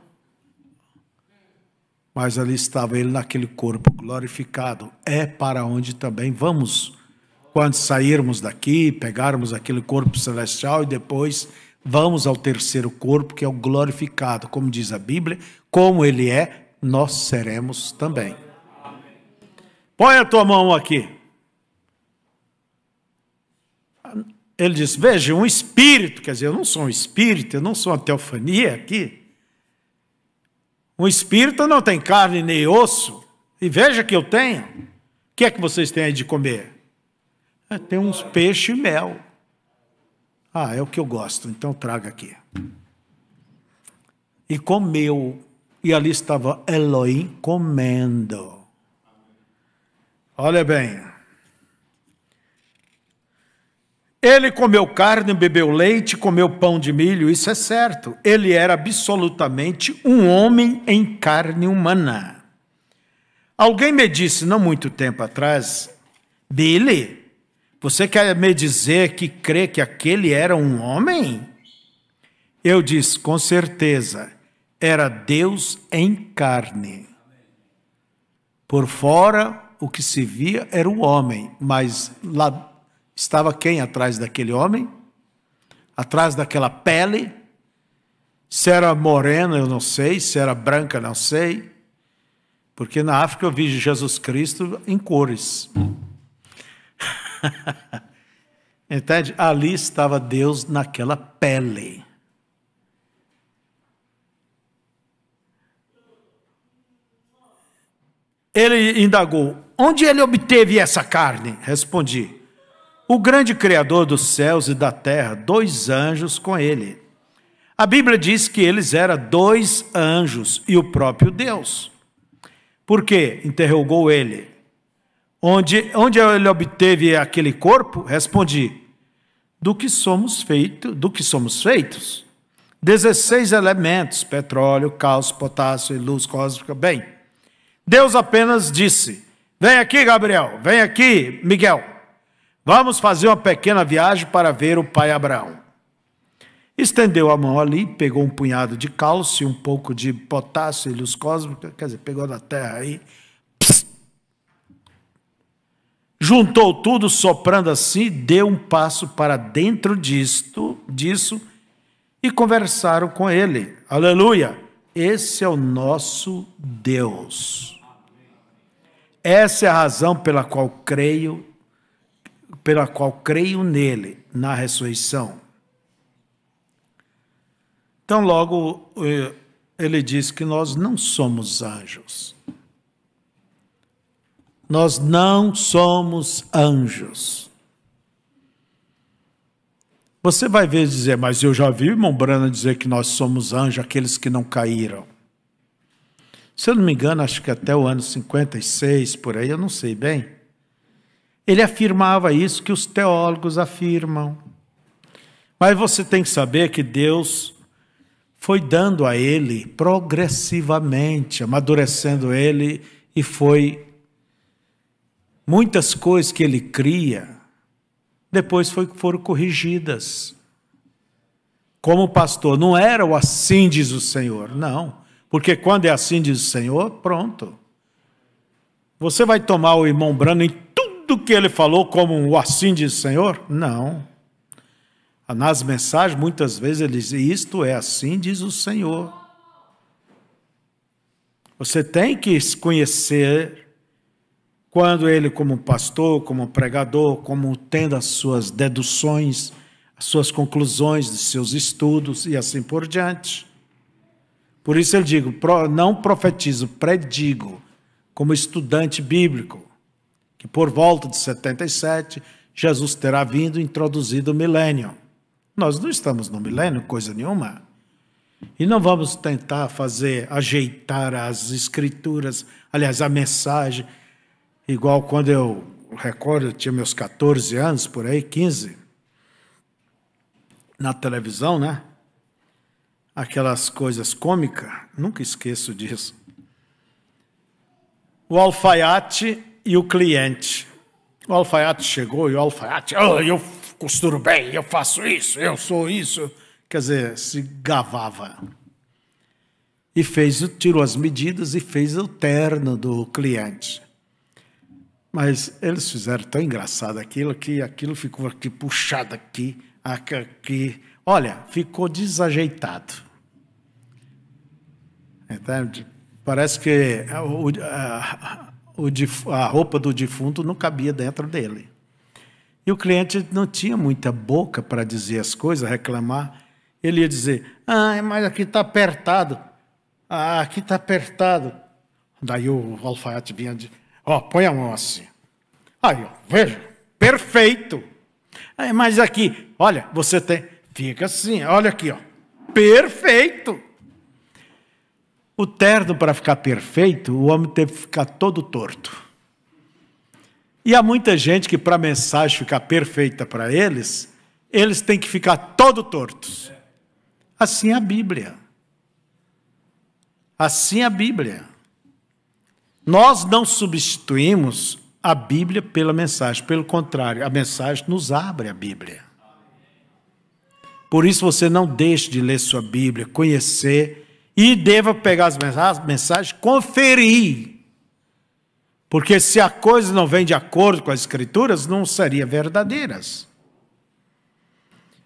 mas ali estava ele naquele corpo glorificado. É para onde também vamos, quando sairmos daqui, pegarmos aquele corpo celestial e depois vamos ao terceiro corpo, que é o glorificado. Como diz a Bíblia, como ele é, nós seremos também. Põe a tua mão aqui. Ele diz, veja, um espírito, quer dizer, eu não sou um espírito, eu não sou uma teofania aqui. Um espírito não tem carne nem osso. E veja que eu tenho. O que é que vocês têm aí de comer? Tem uns peixes e mel. Ah, é o que eu gosto, então traga aqui. E comeu. E ali estava Elohim comendo. Olha bem. Ele comeu carne, bebeu leite, comeu pão de milho, isso é certo. Ele era absolutamente um homem em carne humana. Alguém me disse, não muito tempo atrás, Billy, você quer me dizer que crê que aquele era um homem? Eu disse, com certeza, era Deus em carne. Por fora, o que se via era o homem, mas lá estava quem atrás daquele homem? Atrás daquela pele? Se era morena, eu não sei. Se era branca, não sei. Porque na África eu vi Jesus Cristo em cores. Entende? Ali estava Deus naquela pele. Ele indagou, onde ele obteve essa carne? Respondi, o grande Criador dos céus e da terra, 2 anjos com ele. A Bíblia diz que eles eram 2 anjos e o próprio Deus. Por quê? Interrogou ele. Onde ele obteve aquele corpo? Respondi, do que somos feitos. 16 elementos, petróleo, cálcio, potássio e luz cósmica. Bem, Deus apenas disse, vem aqui, Gabriel, vem aqui, Miguel. Vamos fazer uma pequena viagem para ver o pai Abraão. Estendeu a mão ali, pegou um punhado de cálcio, um pouco de potássio e luz cósmica, quer dizer, pegou da terra aí, juntou tudo, soprando assim, deu um passo para dentro disso e conversaram com ele. Aleluia! Esse é o nosso Deus. Essa é a razão pela qual creio nele, na ressurreição. Então, logo, ele diz que nós não somos anjos. Nós não somos anjos. Você vai ver dizer, mas eu já vi o irmão Branham dizer que nós somos anjos, aqueles que não caíram. Se eu não me engano, acho que até o ano 56, por aí, eu não sei bem. Ele afirmava isso que os teólogos afirmam. Mas você tem que saber que Deus foi dando a ele progressivamente, amadurecendo ele, e foi muitas coisas que ele cria, depois foram corrigidas. Como pastor, não era o assim diz o Senhor, não. Porque quando é assim diz o Senhor, pronto. Você vai tomar o irmão Branham em tudo que ele falou como um assim diz o Senhor? Não. Nas mensagens, muitas vezes ele diz, isto é assim diz o Senhor. Você tem que conhecer quando ele, como pastor, como pregador, como tendo as suas deduções, as suas conclusões de seus estudos e assim por diante. Por isso eu digo, não profetizo, predigo, como estudante bíblico, que por volta de 77, Jesus terá vindo e introduzido o milênio. Nós não estamos no milênio, coisa nenhuma. E não vamos tentar ajeitar as escrituras, aliás, a mensagem, igual quando eu recordo, eu tinha meus 14 anos, por aí, 15, na televisão, né? Aquelas coisas cômicas, nunca esqueço disso. O alfaiate e o cliente. O alfaiate chegou e o alfaiate, eu costuro bem, eu faço isso, eu sou isso. Quer dizer, se gavava. E tirou as medidas e fez o terno do cliente. Mas eles fizeram tão engraçado aquilo, que aquilo ficou aqui puxado aqui. Olha, ficou desajeitado. Entende? Parece que a roupa do defunto não cabia dentro dele. E o cliente não tinha muita boca para dizer as coisas, reclamar. Ele ia dizer, mas aqui está apertado. Aqui está apertado. Daí o alfaiate vinha dizer, põe a mão assim. Aí, veja, perfeito. Mas aqui, olha, você tem, fica assim, olha aqui, perfeito. O terno, para ficar perfeito, o homem teve que ficar todo torto. E há muita gente que, para a mensagem ficar perfeita para eles têm que ficar todo tortos. Assim é a Bíblia. Assim é a Bíblia. Nós não substituímos a Bíblia pela mensagem. Pelo contrário, a mensagem nos abre a Bíblia. Por isso você não deixe de ler sua Bíblia, conhecer, e deva pegar as mensagens, conferir. Porque se a coisa não vem de acordo com as Escrituras, não seriam verdadeiras.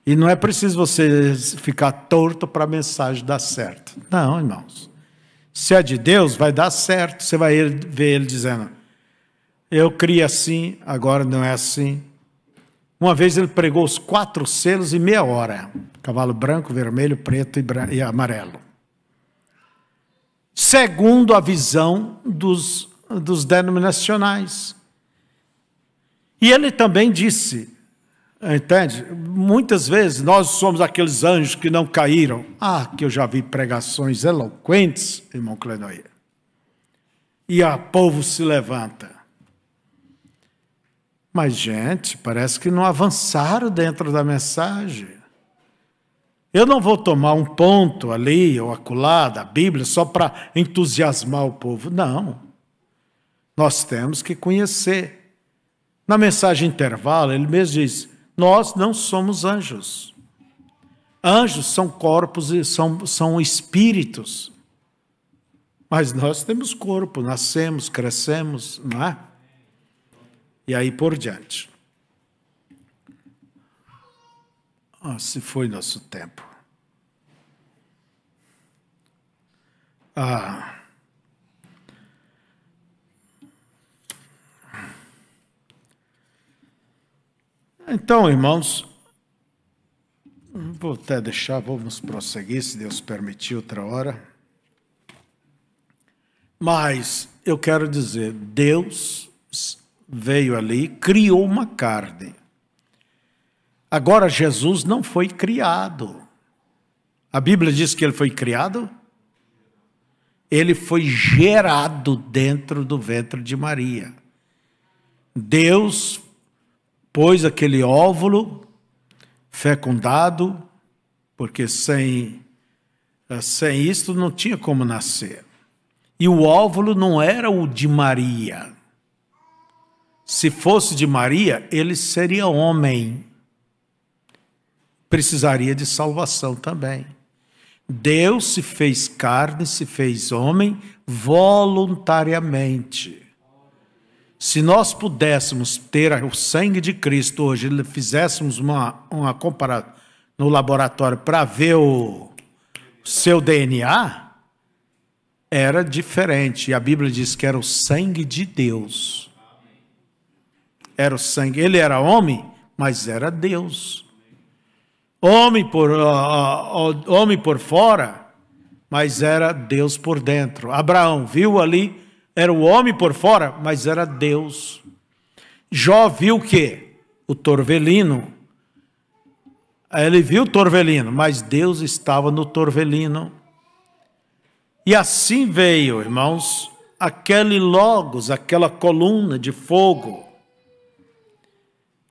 E não é preciso você ficar torto para a mensagem dar certo. Não, irmãos. Se é de Deus, vai dar certo. Você vai ver ele dizendo, eu criei assim, agora não é assim. Uma vez ele pregou os 4 selos em meia hora. Cavalo branco, vermelho, preto e amarelo. Segundo a visão dos denominacionais. E ele também disse, entende? Muitas vezes nós somos aqueles anjos que não caíram. Que eu já vi pregações eloquentes, irmão Clenoia. E o povo se levanta. Mas, gente, parece que não avançaram dentro da mensagem. Eu não vou tomar um ponto ali ou acolá da Bíblia só para entusiasmar o povo. Não. Nós temos que conhecer. Na mensagem intervalo, ele mesmo diz, nós não somos anjos. Anjos são corpos e são espíritos. Mas nós temos corpo, nascemos, crescemos, não é? E aí por diante. Se foi nosso tempo. Então, irmãos, vou até deixar, vamos prosseguir, se Deus permitir, outra hora. Mas eu quero dizer, Deus veio ali, criou uma carne. Agora, Jesus não foi criado. A Bíblia diz que ele foi criado? Ele foi gerado dentro do ventre de Maria. Deus pôs aquele óvulo fecundado, porque sem Sem isto não tinha como nascer. E o óvulo não era o de Maria. Se fosse de Maria, ele seria homem. Precisaria de salvação também. Deus se fez carne, se fez homem voluntariamente. Se nós pudéssemos ter o sangue de Cristo hoje, fizéssemos uma comparação no laboratório para ver o seu DNA, era diferente. E a Bíblia diz que era o sangue de Deus. Era o sangue. Ele era homem, mas era Deus. Homem por fora, mas era Deus por dentro. Abraão viu ali, era o homem por fora, mas era Deus. Jó viu o quê? O torvelino. Ele viu o torvelino, mas Deus estava no torvelino. E assim veio, irmãos, aquele Logos, aquela coluna de fogo,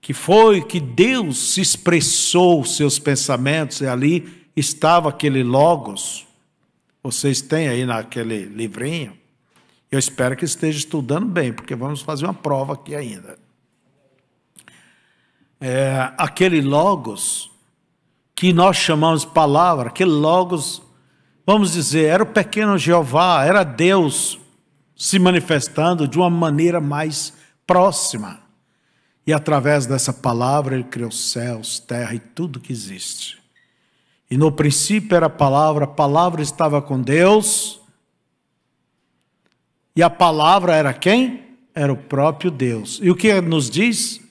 que foi que Deus se expressou os seus pensamentos, e ali estava aquele Logos. Vocês têm aí naquele livrinho. Eu espero que esteja estudando bem, porque vamos fazer uma prova aqui ainda. Aquele Logos, que nós chamamos de palavra, aquele Logos, vamos dizer, era o pequeno Jeová, era Deus se manifestando de uma maneira mais próxima. E através dessa palavra ele criou céus, terra e tudo que existe. E no princípio era a palavra estava com Deus. E a palavra era quem? Era o próprio Deus. E o que nos diz?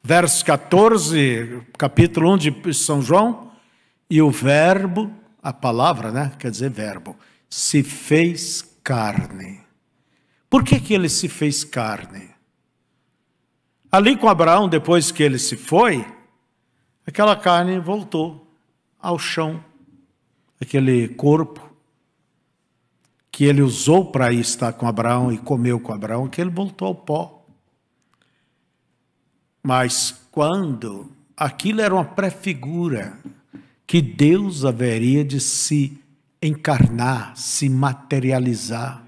Verso 14, capítulo 1 de São João. E o verbo, a palavra, né? Quer dizer verbo, se fez carne. Por que ele se fez carne? Ali com Abraão, depois que ele se foi, aquela carne voltou ao chão. Aquele corpo que ele usou para estar com Abraão e comeu com Abraão, que ele voltou ao pó. Mas quando aquilo era uma prefigura que Deus haveria de se encarnar, se materializar.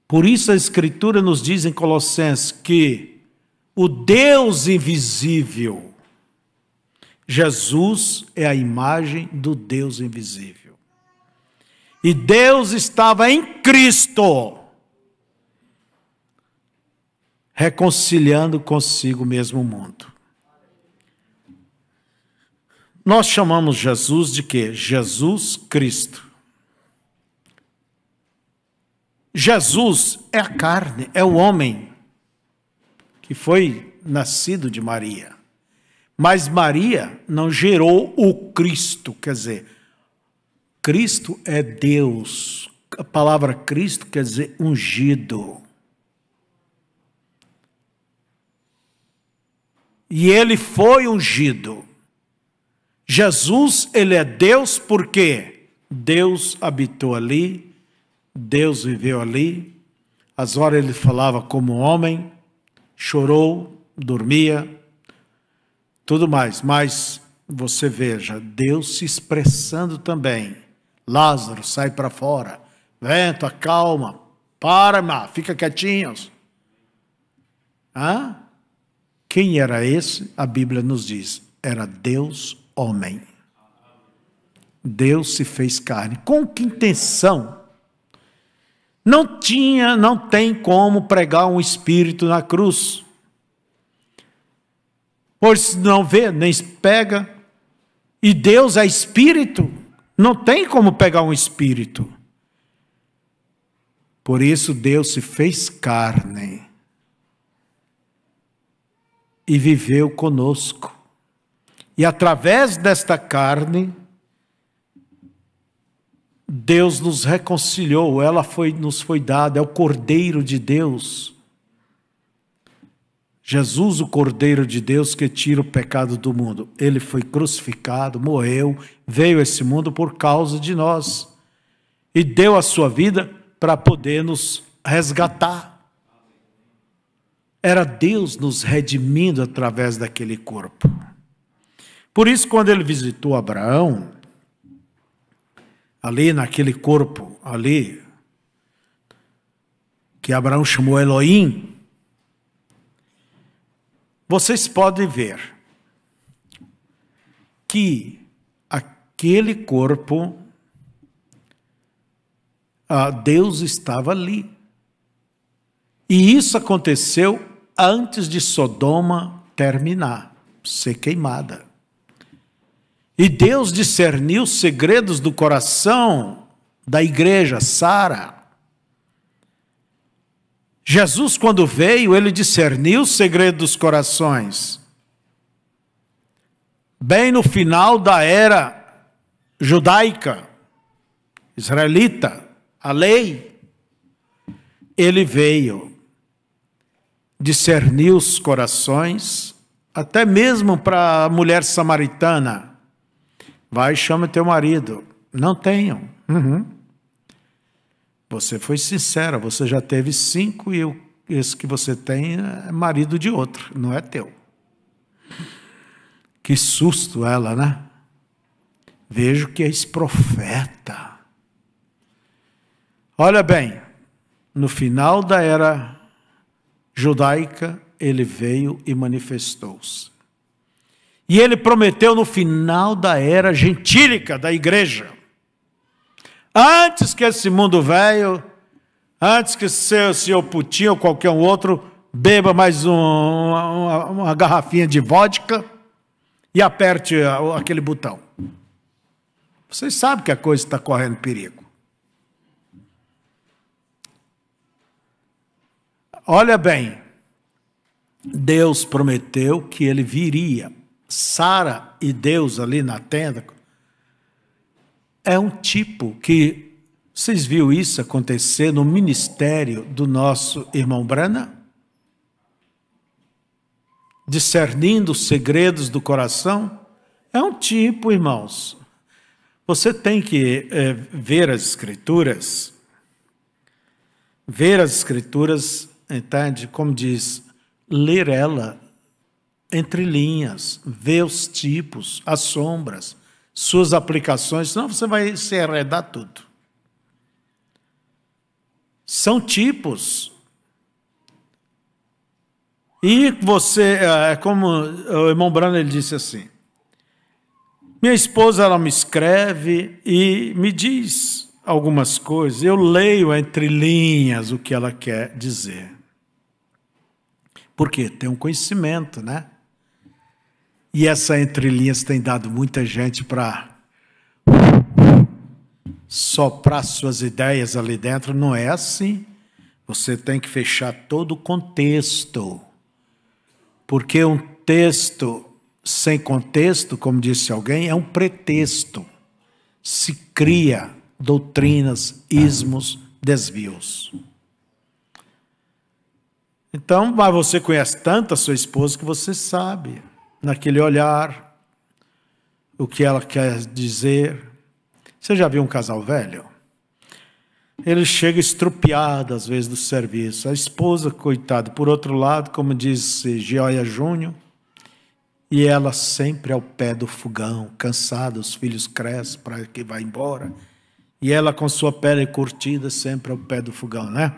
Por isso a Escritura nos diz em Colossenses que o Deus invisível, Jesus é a imagem do Deus invisível. E Deus estava em Cristo, reconciliando consigo mesmo o mundo. Nós chamamos Jesus de quê? Jesus Cristo. Jesus é a carne, é o homem que foi nascido de Maria. Mas Maria não gerou o Cristo, quer dizer, Cristo é Deus. A palavra Cristo quer dizer ungido. E ele foi ungido. Jesus, ele é Deus porque Deus habitou ali, Deus viveu ali. Às horas ele falava como homem, chorou, dormia, tudo mais. Mas você veja, Deus se expressando também. Lázaro, sai para fora. Vento, acalma. Para, fica quietinhos. Quem era esse? A Bíblia nos diz. Era Deus homem. Deus se fez carne. Com que intenção? Não tem como pregar um espírito na cruz. Pois não vê, nem pega. E Deus é espírito. Não tem como pegar um espírito. Por isso Deus se fez carne. E viveu conosco. E através desta carne, Deus nos reconciliou, nos foi dada, é o Cordeiro de Deus. Jesus, o Cordeiro de Deus que tira o pecado do mundo. Ele foi crucificado, morreu, veio a esse mundo por causa de nós. E deu a sua vida para poder nos resgatar. Era Deus nos redimindo através daquele corpo. Por isso, quando ele visitou Abraão, ali naquele corpo ali, que Abraão chamou Elohim, vocês podem ver que aquele corpo, Deus estava ali. E isso aconteceu antes de Sodoma terminar, ser queimada. E Deus discerniu os segredos do coração da igreja, Sara. Jesus, quando veio, ele discerniu o segredo dos corações. Bem no final da era judaica, israelita, a lei, ele veio discernir os corações, até mesmo para a mulher samaritana. Vai e chama teu marido. Não tenham. Você foi sincera, você já teve 5 e esse que você tem é marido de outro, não é teu. Que susto ela, né? Vejo que és profeta. Olha bem, no final da era judaica, ele veio e manifestou-se. E ele prometeu no final da era gentílica da igreja, antes que esse mundo velho, antes que o senhor Putin ou qualquer outro beba mais uma garrafinha de vodka e aperte aquele botão. Vocês sabem que a coisa está correndo perigo. Olha bem, Deus prometeu que ele viria. Sara e Deus ali na tenda é um tipo que, vocês viram isso acontecer no ministério do nosso irmão Brana? Discernindo os segredos do coração? É um tipo, irmãos. Você tem que ver as Escrituras. Ver as Escrituras, entende? Como diz, ler ela entre linhas, ver os tipos, as sombras, suas aplicações, senão você vai se enredar tudo. São tipos. E você, como o irmão Brano, ele disse assim, minha esposa, ela me escreve e me diz algumas coisas, eu leio entre linhas o que ela quer dizer. Porque tem um conhecimento, né? E essa entrelinhas tem dado muita gente para soprar suas ideias ali dentro. Não é assim. Você tem que fechar todo o contexto. Porque um texto sem contexto, como disse alguém, é um pretexto. Se cria doutrinas, ismos, desvios. Então, mas você conhece tanto a sua esposa que você sabe, naquele olhar, o que ela quer dizer. Você já viu um casal velho? Ele chega estrupiado, às vezes, do serviço. A esposa, coitada, por outro lado, como disse Gioia Júnior, e ela sempre ao pé do fogão, cansada, os filhos crescem para que vá embora, e ela com sua pele curtida, sempre ao pé do fogão, né?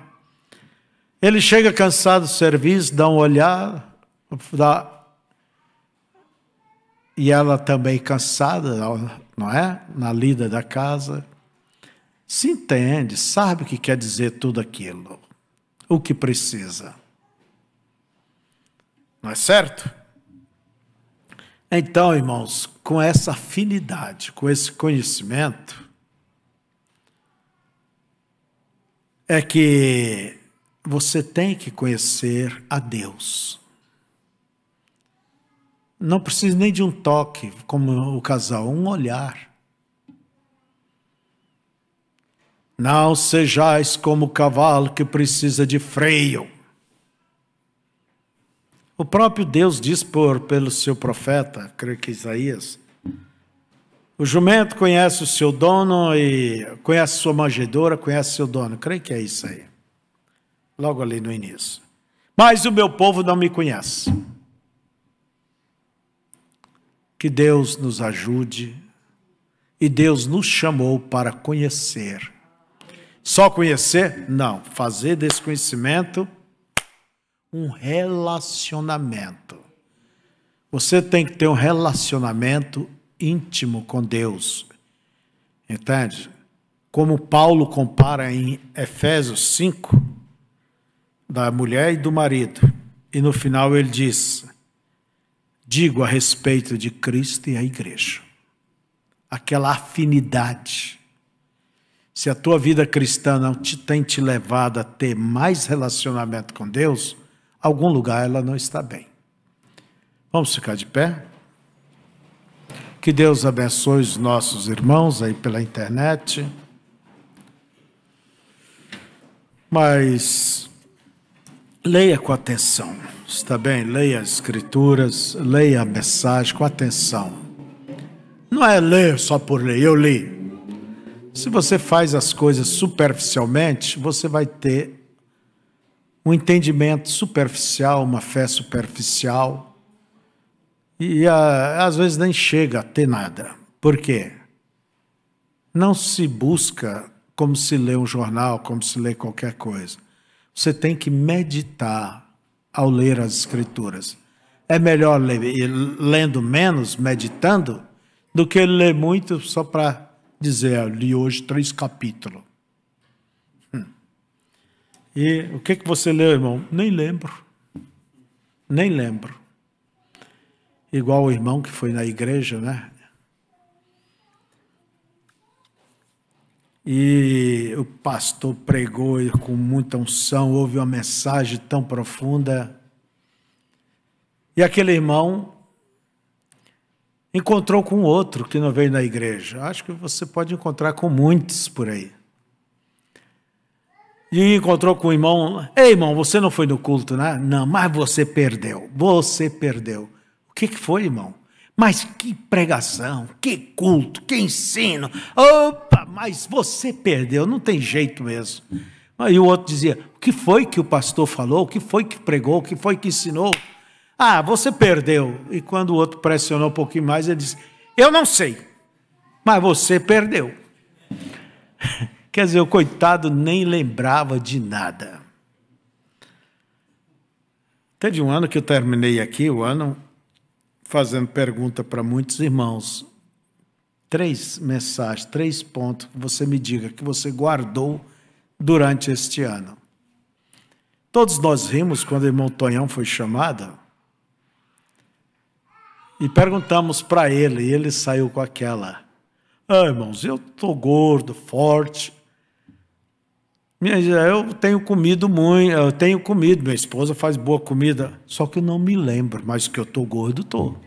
Ele chega cansado do serviço, dá um olhar, e ela também cansada, não é? Na lida da casa. Se entende, sabe o que quer dizer tudo aquilo, o que precisa. Não é certo? Então, irmãos, com essa afinidade, com esse conhecimento, é que você tem que conhecer a Deus. Não precisa nem de um toque, como o casal, um olhar. Não sejais como o cavalo que precisa de freio. O próprio Deus diz pelo seu profeta, creio que Isaías, o jumento conhece o seu dono e conhece sua manjedoura, conhece seu dono. Creio que é isso aí. Logo ali no início. Mas o meu povo não me conhece. Que Deus nos ajude E Deus nos chamou para conhecer. Só conhecer? Não. Fazer desse conhecimento um relacionamento. Você tem que ter um relacionamento íntimo com Deus. Entende? Como Paulo compara em Efésios 5, da mulher e do marido. E no final ele diz: digo a respeito de Cristo e a igreja. Aquela afinidade. Se a tua vida cristã não tem te levado a ter mais relacionamento com Deus, algum lugar ela não está bem. Vamos ficar de pé? Que Deus abençoe os nossos irmãos aí pela internet. Mas leia com atenção, está bem? Leia as escrituras, leia a mensagem com atenção. Não é ler só por ler, eu li. Se você faz as coisas superficialmente, você vai ter um entendimento superficial, uma fé superficial, e às vezes nem chega a ter nada. Por quê? Não se busca como se lê um jornal, como se lê qualquer coisa. Você tem que meditar ao ler as escrituras. É melhor lendo menos, meditando, do que ler muito só para dizer, li hoje 3 capítulos. E o que você leu, irmão? Nem lembro. Nem lembro. Igual o irmão que foi na igreja, né? E o pastor pregou com muita unção, houve uma mensagem tão profunda. E aquele irmão encontrou com outro que não veio na igreja. Acho que você pode encontrar com muitos por aí. E encontrou com o irmão: ei, irmão, você não foi no culto, né? Não, mas você perdeu. Você perdeu. O que foi, irmão? Mas que pregação, que culto, que ensino. Opa, mas você perdeu, não tem jeito mesmo. Aí o outro dizia: o que foi que o pastor falou? O que foi que pregou? O que foi que ensinou? Ah, você perdeu. E quando o outro pressionou um pouquinho mais, ele disse: eu não sei, mas você perdeu. Quer dizer, o coitado nem lembrava de nada. Teve um ano que eu terminei aqui, o ano, fazendo pergunta para muitos irmãos. 3 mensagens, 3 pontos que você me diga que você guardou durante este ano. Todos nós rimos quando o irmão Tonhão foi chamado e perguntamos para ele, e ele saiu com aquela: ah, irmãos, eu estou gordo, forte. Eu tenho comido muito, minha esposa faz boa comida, só que eu não me lembro, mas que eu estou gordo, estou.